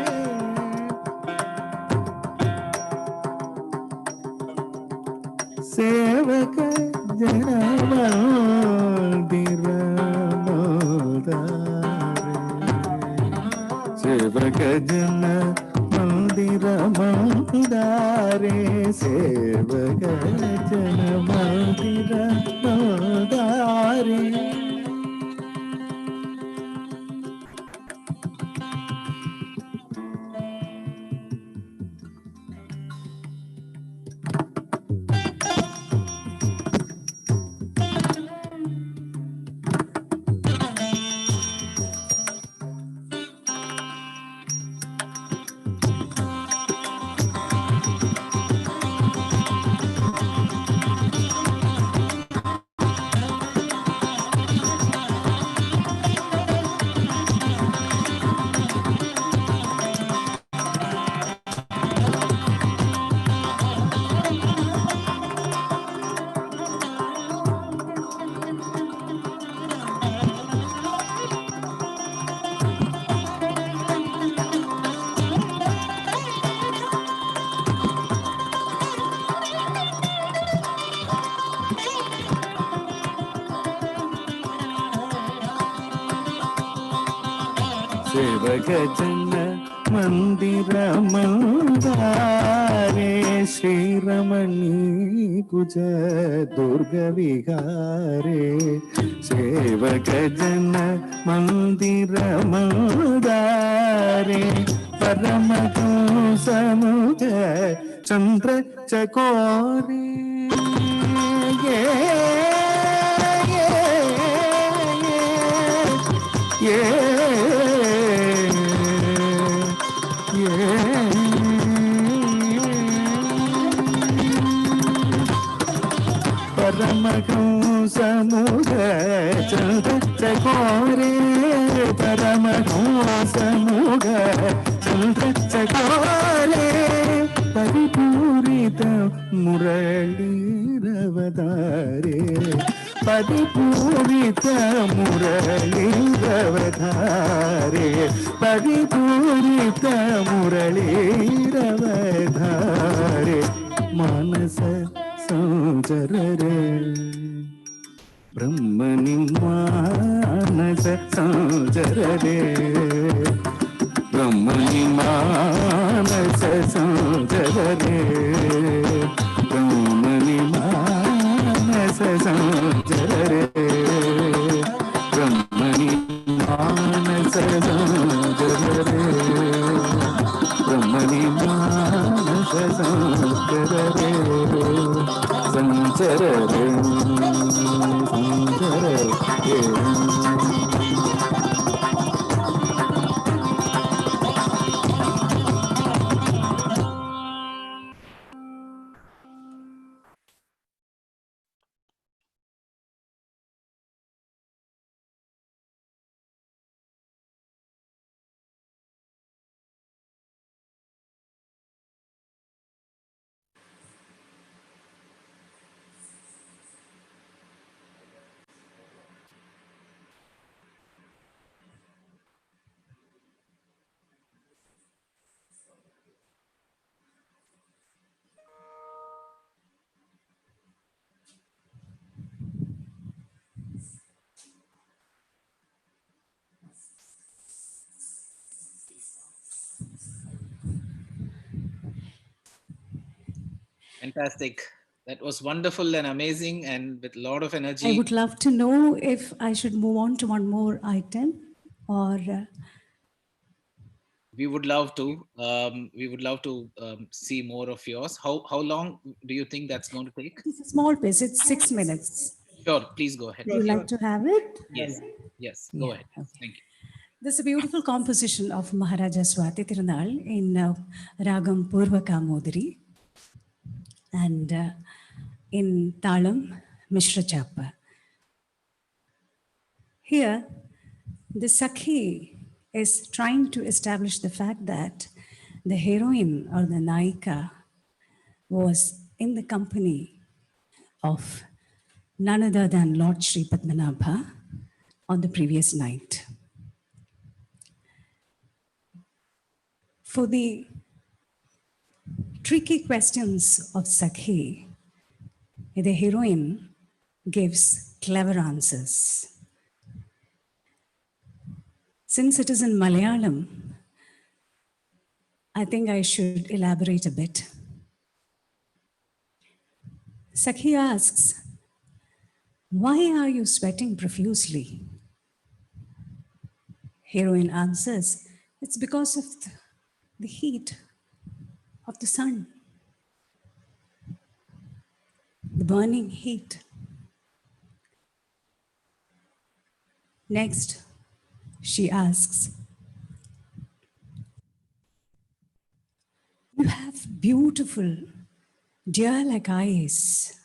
ಮಂದಾರೆ ಸೇವಕ ಜನ ಮಂದಿರ ಮಂದಾರೆ ಸೇವಕ ಜನ ಮಂದಿರ ಮಂದಾರೆ ಸೇವಕ ಜನ ಮಂದಿರ ಮಂದಾರೆ ಸೇವಕ ಜನ ಮಂದಿರ ಮಂದಾರೆ ಶ್ರೀರಮಣಿ ಕುಜ ದುರ್ಗ ವಿಹಾರೆ ಸೇವಕ ಜನ ಮಂದಿರ ಮಂದಾರೆ ಪರಮ ಸಮುಖ ಚಂದ್ರ ಚಕೋರೆ ಪರಮಹಂಸಮುಖ ಚಂದ್ರ ಚಕೋರೆ ಪರಮಹಂಸಮುಖ ಚಂದ್ರ ಚಕೋರೆ ಪರಿಪೂರಿತ ಮುರಳೀರವಧಾರೆ ಪರಿಪೂರಿತ ಮುರಳೀರವಧಾರೆ ಪರಿಪೂರಿತ ಮುರಳೀರವಧಾರೆ ಮಾನಸ ಸಂಚರರೆ ಬ್ರಹ್ಮನಿ ಮಾನಸ ಸಂಚರರೆ ಬ್ರಹ್ಮನಿ ಮಾನಸ ಸಂಚರರೆ ಬ್ರಹ್ಮನಿ ಮಾನಸ ಸಂಚರರೆ ಬ್ರಹ್ಮನಿ ಮಾನಸ ಸಂಚರರೆ Fantastic. That was wonderful and amazing and with a lot of energy. I would love to know if I should move on to one more item or We would love to. We would love to see more of yours. How long do you think that's going to take? it's a small piece. It's 6 minutes. Sure, please go ahead. Would you like to have it? Yes, yes, go Yeah, ahead. okay. Thank you. This is a beautiful composition of Maharaja Swati Tirunal in Ragam Purva Kamodari and in Talam Mishra Chapa. Here, the Sakhi is trying to establish the fact that the heroine or the Naika was in the company of none other than Lord Sri Padmanabha on the previous night. For the tricky questions of Sakhi, the heroine gives clever answers. Since it is in Malayalam, I think I should elaborate a bit. Sakhi asks, "Why are you sweating profusely?" Heroine answers, "It's because of the heat of the sun, the burning heat." Next, she asks, "You have beautiful, deer-like eyes,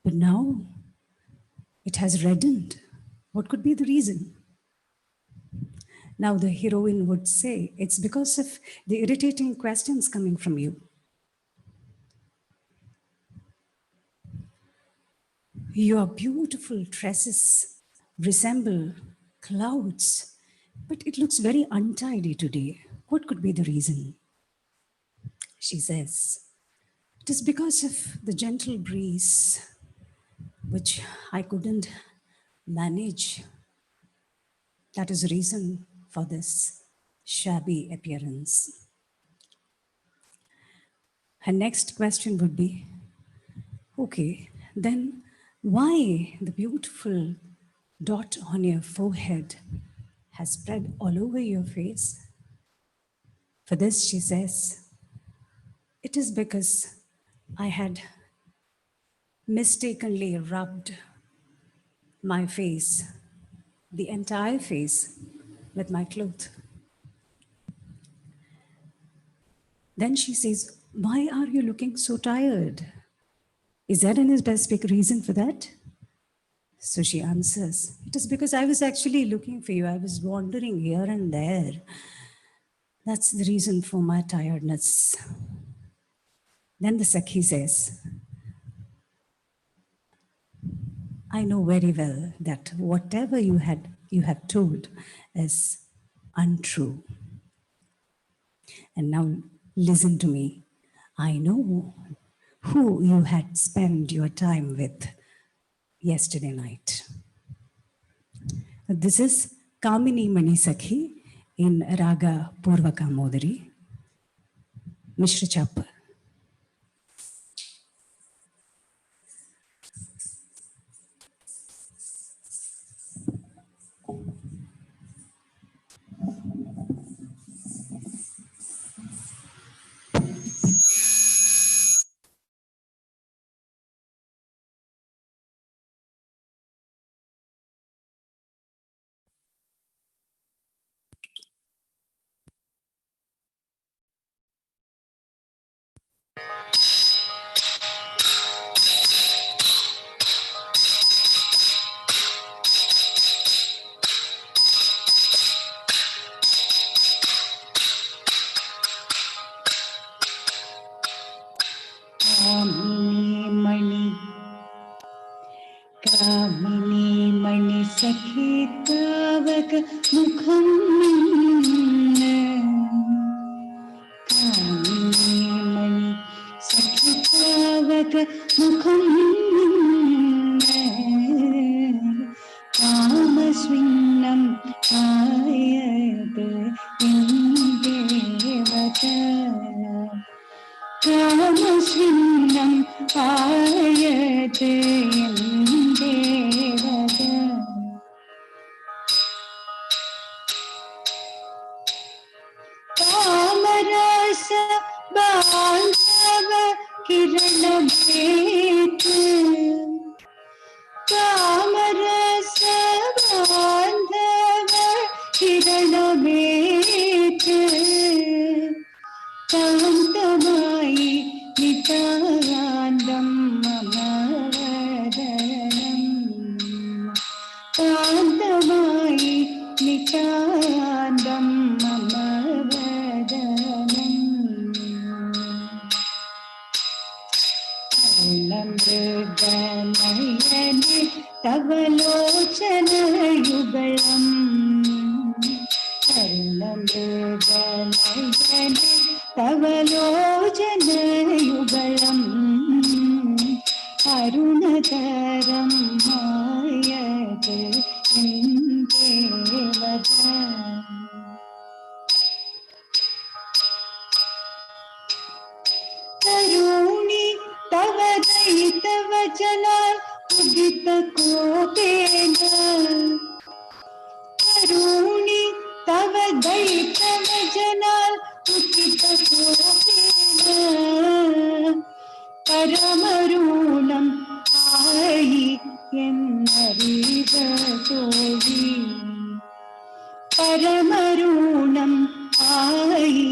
but now it has reddened. What could be the reason?" Now the heroine would say, "It's because of the irritating questions coming from you. Your beautiful tresses resemble clouds, but it looks very untidy today. What could be the reason?" She says, "It is because of the gentle breeze, which I couldn't manage. That is the reason for this shabby appearance." Her next question would be, "Okay, then why the beautiful dot on your forehead has spread all over your face?" For this, she says, "It is because I had mistakenly rubbed my face, the entire face, with my cloth." Then she says, "Why are you looking so tired? Is there any specific reason for that?" So she answers, "It is because I was actually looking for you. I was wandering here and there. That's the reason for my tiredness." Then the Sakhi says, "I know very well that whatever you have told is untrue. And now listen to me. I know who you had spent your time with yesterday night." This is Kamini Mani Sakhi in Raga Purvaka Modari, Mishra Chapa. കാമിനി മണി സഖി താവക മുഖം നിന്ന് കാമിനി മണി സഖി താവക മുഖം നിന്ന് കാമസ്വിന്നം ആയത് ദേവത കാമസ്വിന്നം ആയത് ദേവത കാമരസ ബാന്ധവ കിരണഭേത് കാമരസ ബാന്ധവ കിരണഭേത് കാന്തമായി നിതാനന്ദം മമ വദനം കാന്തമായി നിതാനന്ദം മമ വദനം അരുണമൃഗനയനെ തവ ലോചനയുഗളം അരുണമൃഗനയനെ തവ ലോചനയുഗളം അരുണതരം മായത് ദേവത തരുണി തവ ദൈതവ ജലാൽ ഉദിത കോപേന തരുണി തവ ദൈതവ ജലാൽ ഉദിത കോപേന പരമരൂണം ആയി എന്നറിവ തോഴി പരമരൂണം ആയി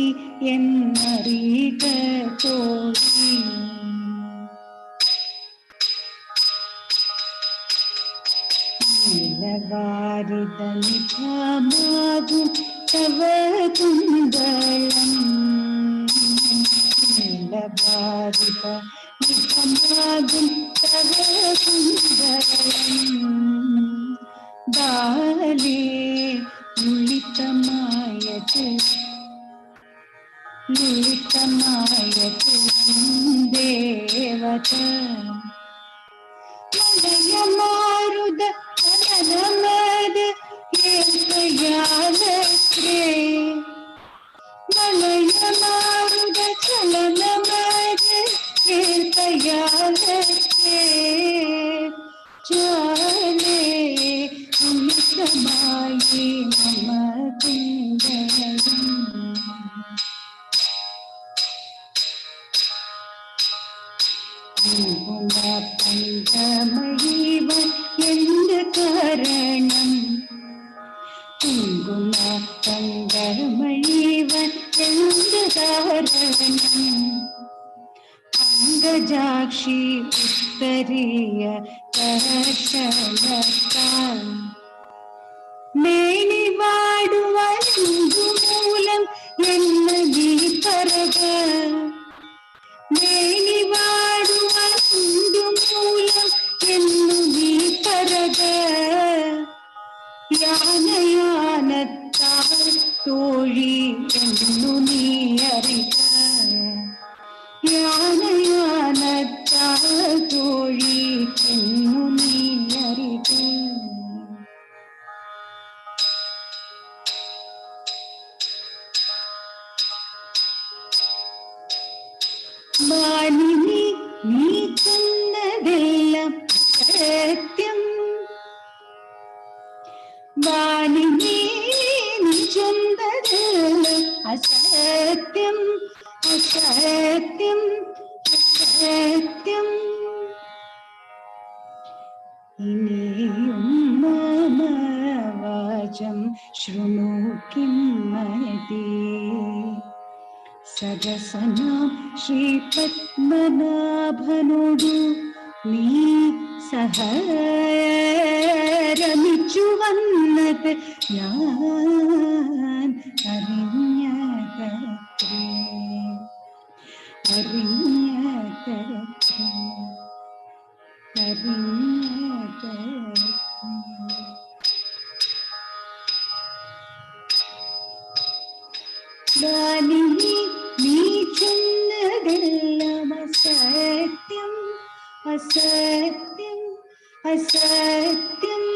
എന്നറിവ തോഴി നീലവാരിത നിഭമാകും തവ കുന്തളം നീലവാരിത നിഭമാകും തവ കുന്തളം ബാലേ ലുളിതമായത് ലുളിതമായത് ദേവത മലയമാരുത ചലനമത് ഏകയാലത്രേ മലയമാരുത ചലനമത് ഏകയാലത്രേ ചാലേ അമിതമായി മമ കുണ്ടലം പഞ്ചമഴീവൻ എന്ത് കാരണം കുങ്കുമ പഞ്ചമഴീവൻ എന്ത് കാരണം പങ്കജാക്ഷി ഉത്തരീയ കർഷണത്താൽ മേനി വാടുവൂലം എന്ന നീ പറക മേനി വാടുവൂലം എന്നു നീ പറക യാനയാനത്താൽ തോഴി എന്നു നീ അറിക യാനയാനത്താൽ തോഴി എന്നു നീ അറിക മാനിനി നീ ചെന്നതെല്ലാം സത്യം വാനിനി നീ ചെന്നതെല്ലാം അസത്യം അസത്യം അസത്യം ഇനിയും മമ വാചം ശൃണു കിം മനതി സരസനാം ശ്രീപത്മനാഭനോടു നീ സഹരമിച്ചു വന്നത് ഞാൻ അറിഞ്ഞതത്രേ അറിഞ്ഞതത്രേ അറിഞ്ഞതത്രേ असत्यम् असत्यम्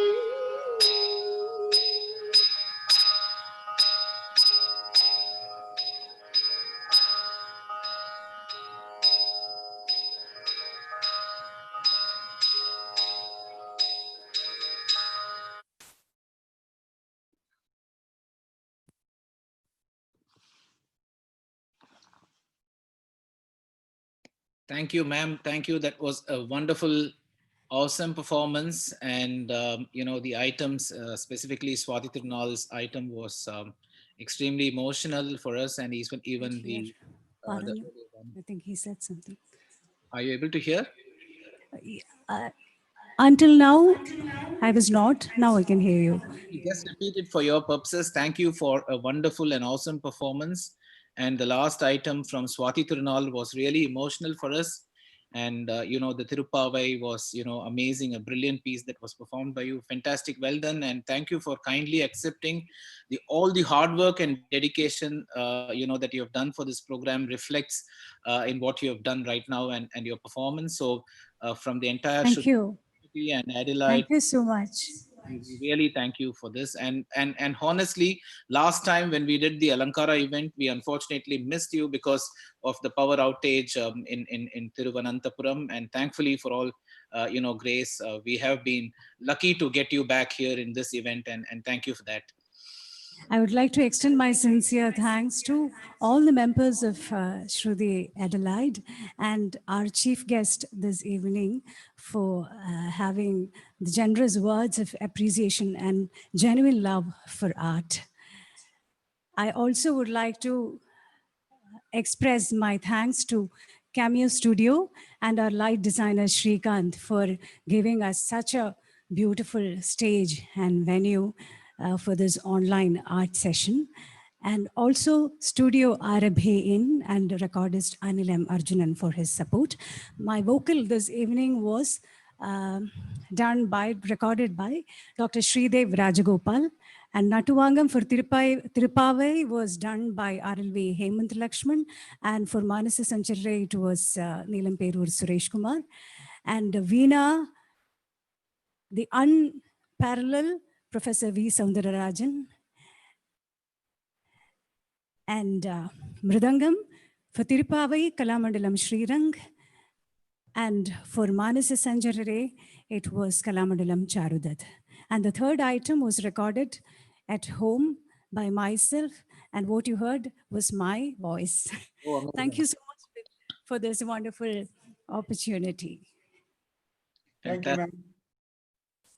Thank you, ma'am. Thank you. That was a wonderful, awesome performance. And, the items, specifically Swati Tirunal's item was extremely emotional for us. And even the Paranya, I think he said something. Are you able to hear? Until now, I was not. Now I can hear you. Just repeat it for your purposes. Thank you for a wonderful and awesome performance. And the last item from Swati Tirunal was really emotional for us. And, the Tirupavai was, amazing, a brilliant piece that was performed by you. Fantastic. Well done. And thank you for kindly accepting all the hard work and dedication, that you have done for this program reflects in what you have done right now and your performance. So from the entire Thank you. and Adelaide, Thank you so much. we really thank you for this. And honestly, last time when we did the Alankara event, we unfortunately missed you because of the power outage in Thiruvananthapuram. And thankfully for all, grace, we have been lucky to get you back here in this event. And thank you for that. I would like to extend my sincere thanks to all the members of Shruthi Adelaide and our chief guest this evening for having the generous words of appreciation and genuine love for art. I also would like to express my thanks to Cameo Studio and our light designer Shrikant for giving us such a beautiful stage and venue for this online art session. And also Studio Arabhe In and recordist Anil M. Arjunan for his support. My vocal this evening was recorded by Dr. Sridev Rajagopal, and Natuvangam for Tirupavai was done by RLV Hemant Lakshman, and for Manasa Sancharre it was Neelam Perur Suresh Kumar, and Veena, the unparalleled Professor V. Soundararajan, and Mridangam for Tirupavai Kalamandalam Srirang, and for Manasa Sancharre it was Kalamandalam Charudat. And the third item was recorded at home by myself, and what you heard was my voice. Thank you so much for this wonderful opportunity. Thank you, ma'am.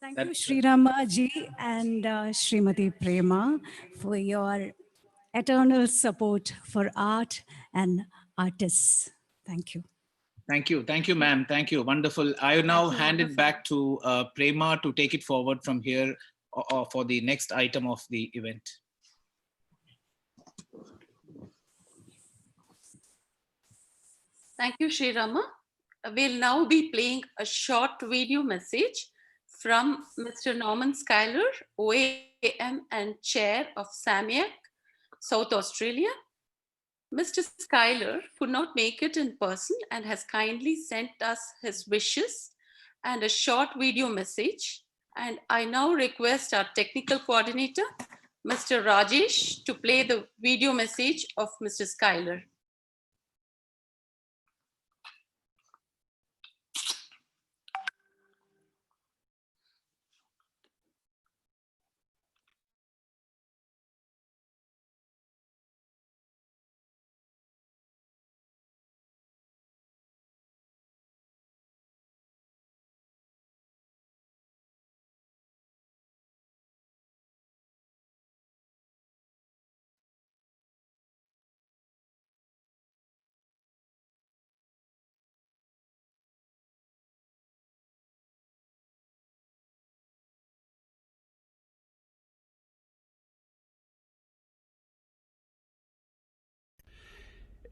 Thank you, Sri Rama ji and Srimati Prema, for your eternal support for art and artists. Thank you. Thank you. Thank you, ma'am. Thank you. Wonderful. I will now hand it back to Prema to take it forward from here for the next item of the event. Thank you, Sri Rama. We'll now be playing a short video message from Mr. Norman Schuyler, OAM and Chair of SAMIAC, South Australia. Mr. Schuyler could not make it in person and has kindly sent us his wishes and a short video message. And I now request our technical coordinator, Mr. Rajesh, to play the video message of Mr. Schuyler.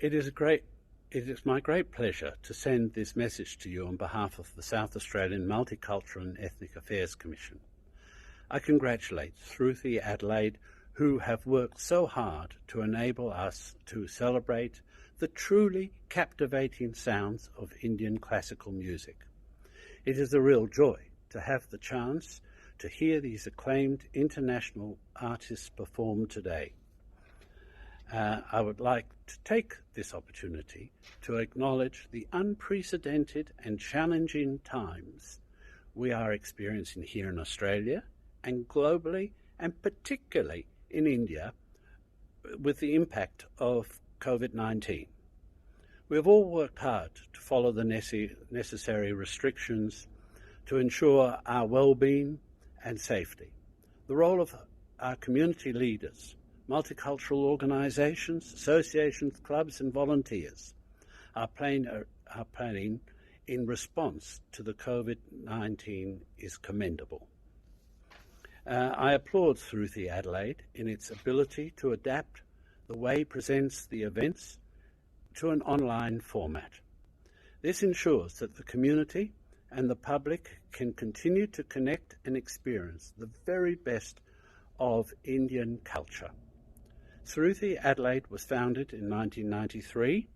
It is my great pleasure to send this message to you on behalf of the South Australian Multicultural and Ethnic Affairs Commission. I congratulate Shruthi Adelaide, who have worked so hard to enable us to celebrate the truly captivating sounds of Indian classical music. It is a real joy to have the chance to hear these acclaimed international artists perform today. I would like to take this opportunity to acknowledge the unprecedented and challenging times we are experiencing here in Australia and globally, and particularly in India, with the impact of COVID-19. We have all worked hard to follow the necessary restrictions to ensure our well-being and safety. The role of our community leaders, multicultural organisations, associations, clubs and volunteers are playing in response to the COVID-19 is commendable. I applaud Shruthi Adelaide in its ability to adapt the way it presents the events to an online format. This ensures that the community and the public can continue to connect and experience the very best of Indian culture. Shruthi Adelaide was founded in 1993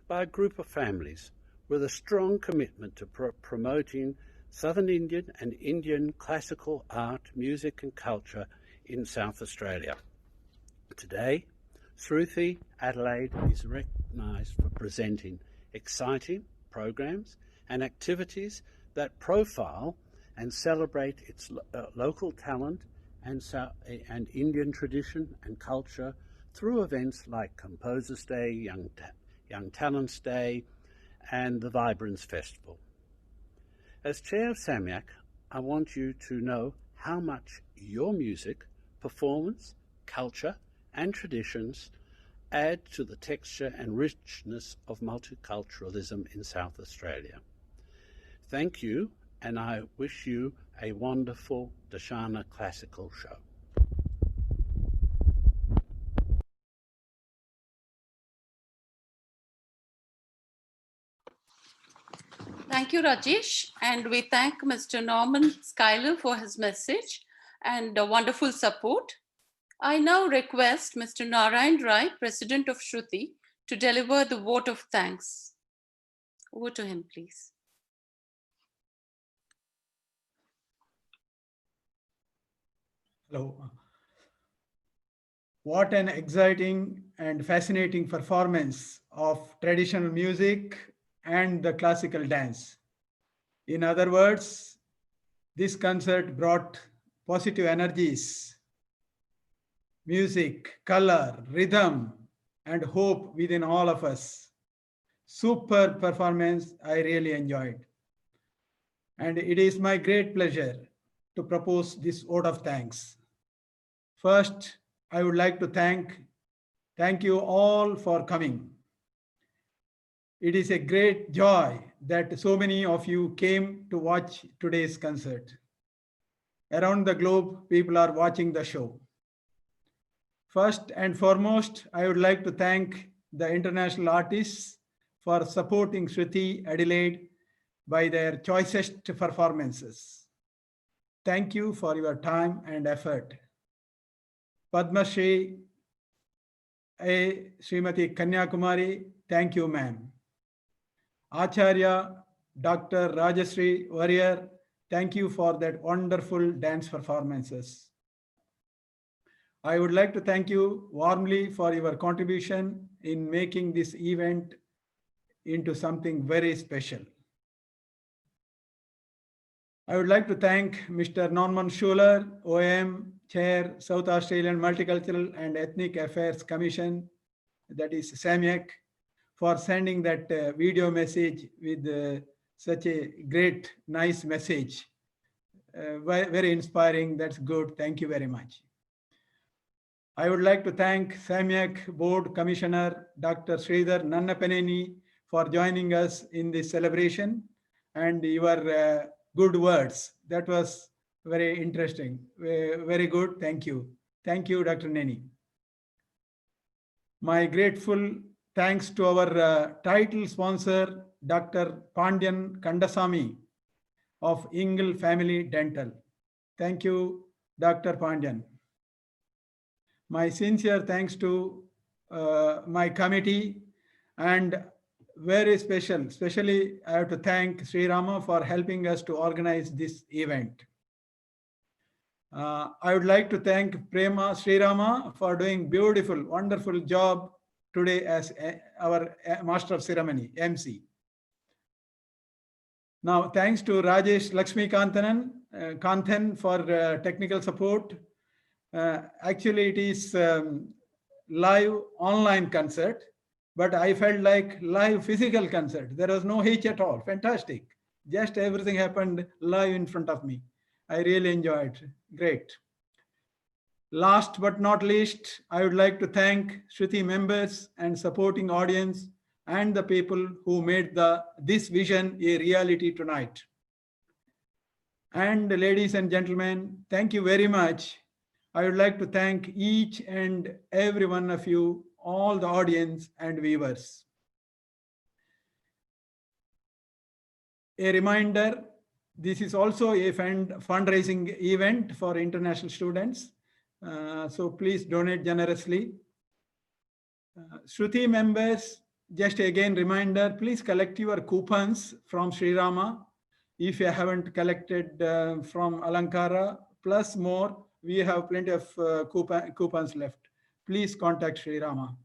by a group of families with a strong commitment to promoting Southern Indian and Indian classical art, music and culture in South Australia. Today, Shruthi Adelaide is recognised for presenting exciting programs and activities that profile and celebrate its local talent and Indian tradition and culture through events like Composers Day, Young Talents Day, and the Vibrance Festival. As Chair of SAMIAC, I want you to know how much your music, performance, culture, and traditions add to the texture and richness of multiculturalism in South Australia. Thank you, and I wish you a wonderful Darshana classical show. Thank you, Rajesh. And we thank Mr. Norman Schuyler for his message and wonderful support. I now request Mr. Narayan Rai, President of Shruthi, to deliver the vote of thanks. Over to him, please. Hello. What an exciting and fascinating performance of traditional music and the classical dance. In other words, this concert brought positive energies, music, color, rhythm, and hope within all of us. Super performance, I really enjoyed. And it is my great pleasure to propose this vote of thanks. First, I would like to thank you all for coming. It is a great joy that so many of you came to watch today's concert. Around the globe, people are watching the show. First and foremost, I would like to thank the international artists for supporting Shruthi Adelaide by their choicest performances. Thank you for your time and effort. Padma Shri A. Srimati Kanyakumari, thank you, ma'am. Acharya Dr. Rajashree Warrior, thank you for that wonderful dance performances. I would like to thank you warmly for your contribution in making this event into something very special. I would like to thank Mr. Norman Schuler, OM, Chair, South Australian Multicultural and Ethnic Affairs Commission, that is SAMIAC, for sending that video message with such a great, nice message. Very inspiring, that's good, thank you very much. I would like to thank SAMIAC Board Commissioner, Dr. Sridhar Nannapaneni, for joining us in this celebration and your good words. That was very interesting, very good, thank you. Thank you, Dr. Neni. My grateful thanks to our title sponsor, Dr. Pandyan Kandasamy of Ingle Family Dental. Thank you, Dr. Pandyan. My sincere thanks to my committee and very special. Especially, I have to thank Sri Rama for helping us to organize this event. I would like to thank Prema Sri Rama for doing beautiful, wonderful job today as our Master of Ceremony, MC. Now, thanks to Rajesh Lakshmi Kanthan for technical support. Actually, it is live online concert, but I felt like live physical concert. There was no hitch at all. Fantastic. Just everything happened live in front of me. I really enjoyed. Great. Last but not least, I would like to thank Shruthi members and supporting audience and the people who made this vision a reality tonight. And ladies and gentlemen, thank you very much. I would like to thank each and every one of you, all the audience and viewers. A reminder, this is also a fundraising event for international students. So please donate generously. Shruthi members, just again reminder, please collect your coupons from Sri Rama. If you haven't collected from Alankara, plus more, we have plenty of coupons left. Please contact Sri Rama.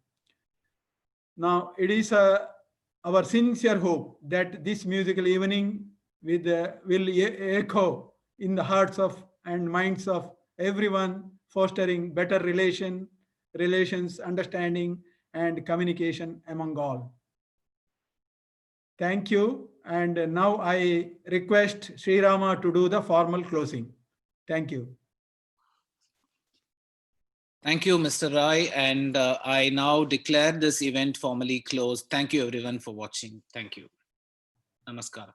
Now, it is our sincere hope that this musical evening will echo in the hearts of and minds of everyone, fostering better relations, understanding, and communication among all. Thank you. And now I request Sri Rama to do the formal closing. Thank you. Thank you, Mr. Rai. And I now declare this event formally closed. Thank you, everyone, for watching. Thank you. Namaskar.